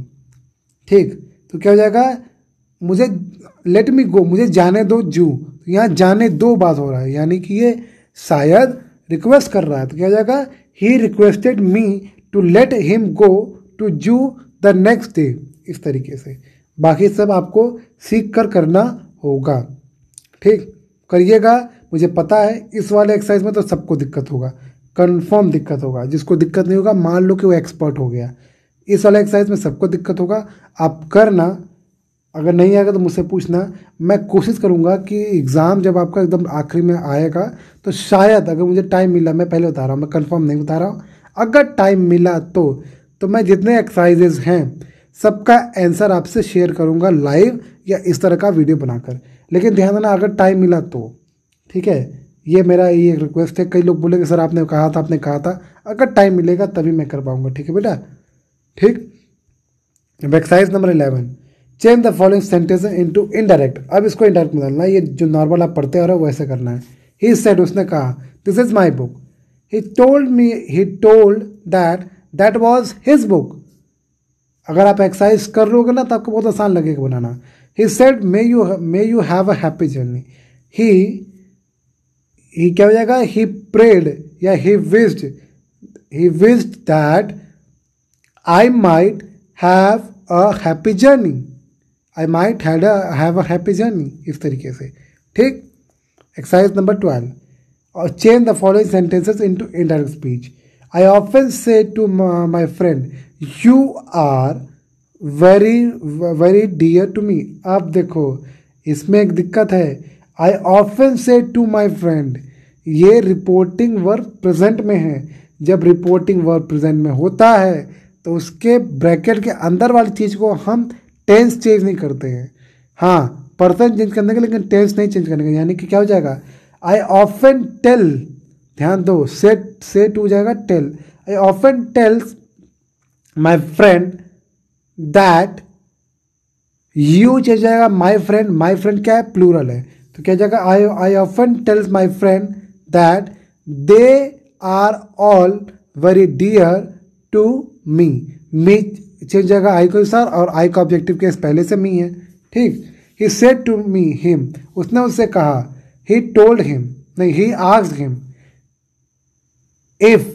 ठीक। तो क्या हो जाएगा, मुझे let me go, मुझे जाने दो जू, तो यहाँ जाने दो बात हो रहा है, यानी कि ये शायद रिक्वेस्ट कर रहा है। तो क्या हो जाएगा, he requested me to let him go to zoo the next day, इस तरीके से। बाकी सब आपको सीख कर करना होगा, ठीक। करिएगा, मुझे पता है इस वाले एक्सरसाइज में तो सबको दिक्कत होगा, कंफर्म दिक्कत होगा। जिसको दिक्कत नहीं होगा मान लो कि वो एक्सपर्ट हो गया। इस वाले एक्सरसाइज में सबको दिक्कत होगा, आप करना। अगर नहीं आएगा तो मुझसे पूछना, मैं कोशिश करूंगा कि एग्ज़ाम जब आपका एकदम आखिरी में आएगा तो शायद अगर मुझे टाइम मिला, मैं पहले बता रहा हूँ, मैं कंफर्म नहीं बता रहा हूँ, अगर टाइम मिला तो मैं जितने एक्सरसाइजेज हैं सबका आंसर आपसे शेयर करूँगा लाइव या इस तरह का वीडियो बनाकर। लेकिन ध्यान देना अगर टाइम मिला तो, ठीक है, ये मेरा ये एक रिक्वेस्ट है। कई लोग बोलेंगे सर आपने कहा था, अगर टाइम मिलेगा तभी मैं कर पाऊँगा, ठीक है बेटा, ठीक। Exercise number 11, change the following sentence into indirect. अब इसको इनडायरेक्ट में डालना है, ये जो नॉर्मल आप पढ़ते आ रहे हो वैसे करना है। ही सेड, उसने कहा, this is my book. He told that was his book. अगर आप एक्सरसाइज कर लोगे ना तो आपको बहुत आसान लगेगा बनाना। He said may you have a happy journey. He क्या हो जाएगा, ही प्रेड या he wished that I might have a happy journey. I might have a happy journey, इस तरीके से, ठीक। एक्सरसाइज नंबर 12, और change the following sentences into indirect speech. I often say to my friend you are very dear to me. अब देखो इसमें एक दिक्कत है, I often say to my friend, ये रिपोर्टिंग वर्ब प्रेजेंट में है। जब रिपोर्टिंग वर्ब प्रेजेंट में होता है तो उसके ब्रैकेट के अंदर वाली चीज़ को हम टेंस चेंज नहीं करते हैं। हाँ, पर्सन चेंज करने के, लेकिन टेंस नहीं चेंज करने के। यानी कि क्या हो जाएगा, आई ऑफन टेल, ध्यान दो, से टू जाएगा tell. I often tells my friend that, you change जाएगा माई फ्रेंड क्या है, प्लूरल है, तो क्या जाएगा, I often tells my friend that they are all very dear to me. Change जाएगा आई को सर, और आई का ऑब्जेक्टिव केस पहले से मी है, ठीक। He said to me him, उसने उससे कहा। ही टोल्ड हिम, नहीं, he asked him if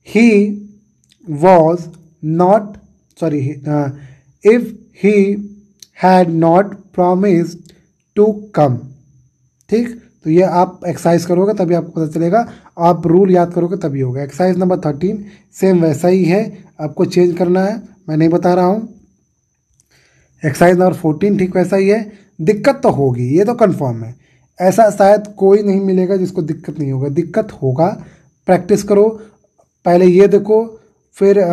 he was not, sorry, if he had not promised to come, ठीक। तो ये आप एक्सरसाइज करोगे तभी आपको पता चलेगा, आप रूल याद करोगे तभी होगा। एक्सरसाइज नंबर 13 सेम वैसा ही है, आपको चेंज करना है, मैं नहीं बता रहा हूँ। एक्सरसाइज नंबर 14 ठीक वैसा ही है। दिक्कत तो होगी, ये तो कंफर्म है, ऐसा शायद कोई नहीं मिलेगा जिसको दिक्कत नहीं होगा। दिक्कत होगा, प्रैक्टिस करो, पहले ये देखो, फिर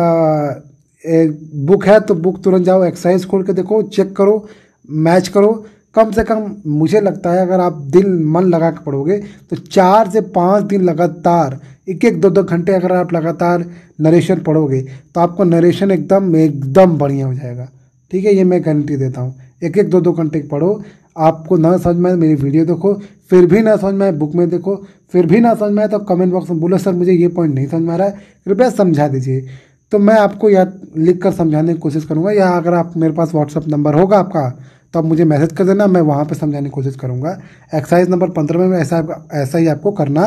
बुक है तो बुक तुरंत जाओ, एक्सरसाइज खोल के देखो, चेक करो, मैच करो। कम से कम मुझे लगता है अगर आप दिल मन लगा के पढ़ोगे तो 4 से 5 दिन लगातार, 1-2 घंटे अगर आप लगातार नरेशन पढ़ोगे तो आपको नरेशन एकदम बढ़िया हो जाएगा, ठीक है। ये मैं गारंटी देता हूँ। 1-2 घंटे पढ़ो, आपको ना समझ में आए मेरी वीडियो देखो, फिर भी ना समझ में आए बुक में देखो, फिर भी ना समझ में आए तो कमेंट बॉक्स में बोलो सर मुझे ये पॉइंट नहीं समझ में आ रहा है, कृपया समझा दीजिए। तो मैं आपको या लिख कर समझाने की कोशिश करूँगा, या अगर आप मेरे पास व्हाट्सअप नंबर होगा आपका तो आप मुझे मैसेज कर देना, मैं वहाँ पे समझाने की कोशिश करूँगा। एक्सरसाइज नंबर 15 में ऐसा ही आपको करना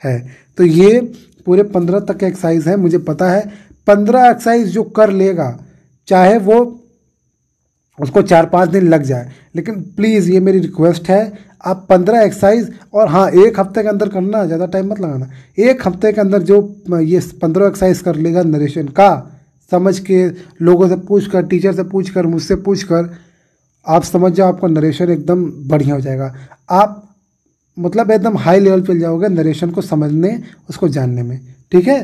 है। तो ये पूरे 15 तक के एक्सरसाइज है, मुझे पता है 15 एक्सरसाइज जो कर लेगा, चाहे वो उसको 4-5 दिन लग जाए, लेकिन प्लीज़ ये मेरी रिक्वेस्ट है, आप 15 एक्सरसाइज, और हाँ 1 हफ्ते के अंदर करना, ज़्यादा टाइम मत लगाना। 1 हफ्ते के अंदर जो ये 15 एक्सरसाइज कर लेगा नरेशन का, समझ के, लोगों से पूछ कर, टीचर से पूछ कर, मुझसे पूछ कर, आप समझ जाओ आपको नरेशन एकदम बढ़िया हो जाएगा। आप मतलब एकदम हाई लेवल पे जाओगे नरेशन को समझने, उसको जानने में, ठीक है।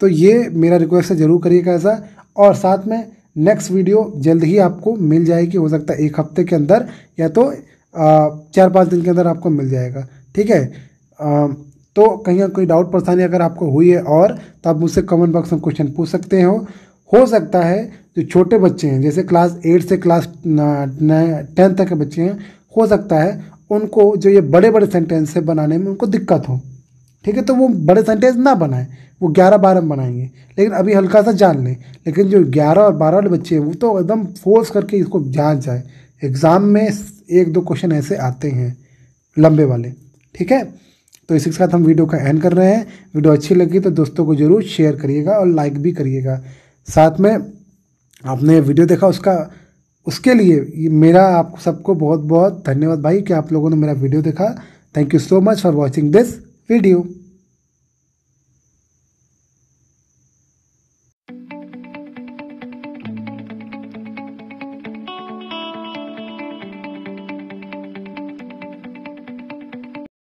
तो ये मेरा रिक्वेस्ट है, ज़रूर करिएगा ऐसा। और साथ में नेक्स्ट वीडियो जल्द ही आपको मिल जाएगी, हो सकता है 1 हफ्ते के अंदर, या तो 4-5 दिन के अंदर आपको मिल जाएगा, ठीक है। तो कहीं कोई डाउट परेशानी अगर आपको हुई है और, तो आप मुझसे कमेंट बॉक्स में क्वेश्चन पूछ सकते हो सकता है जो छोटे बच्चे हैं, जैसे क्लास 8 से क्लास 10 तक के बच्चे हैं, हो सकता है उनको जो ये बड़े बड़े सेंटेंस से बनाने में उनको दिक्कत हो, ठीक है। तो वो बड़े सेंटेंस ना बनाएं, वो 11-12 में बनाएंगे, लेकिन अभी हल्का सा जान लें। लेकिन जो 11 और 12 वाले बच्चे हैं वो तो एकदम फोर्स करके इसको जान जाए। एग्ज़ाम में 1-2 क्वेश्चन ऐसे आते हैं लंबे वाले, ठीक है। तो इसी के साथ हम वीडियो का एंड कर रहे हैं। वीडियो अच्छी लगी तो दोस्तों को ज़रूर शेयर करिएगा और लाइक भी करिएगा। साथ में आपने वीडियो देखा उसके लिए मेरा आप सबको बहुत बहुत धन्यवाद भाई कि आप लोगों ने मेरा वीडियो देखा। Thank you so much for watching this video.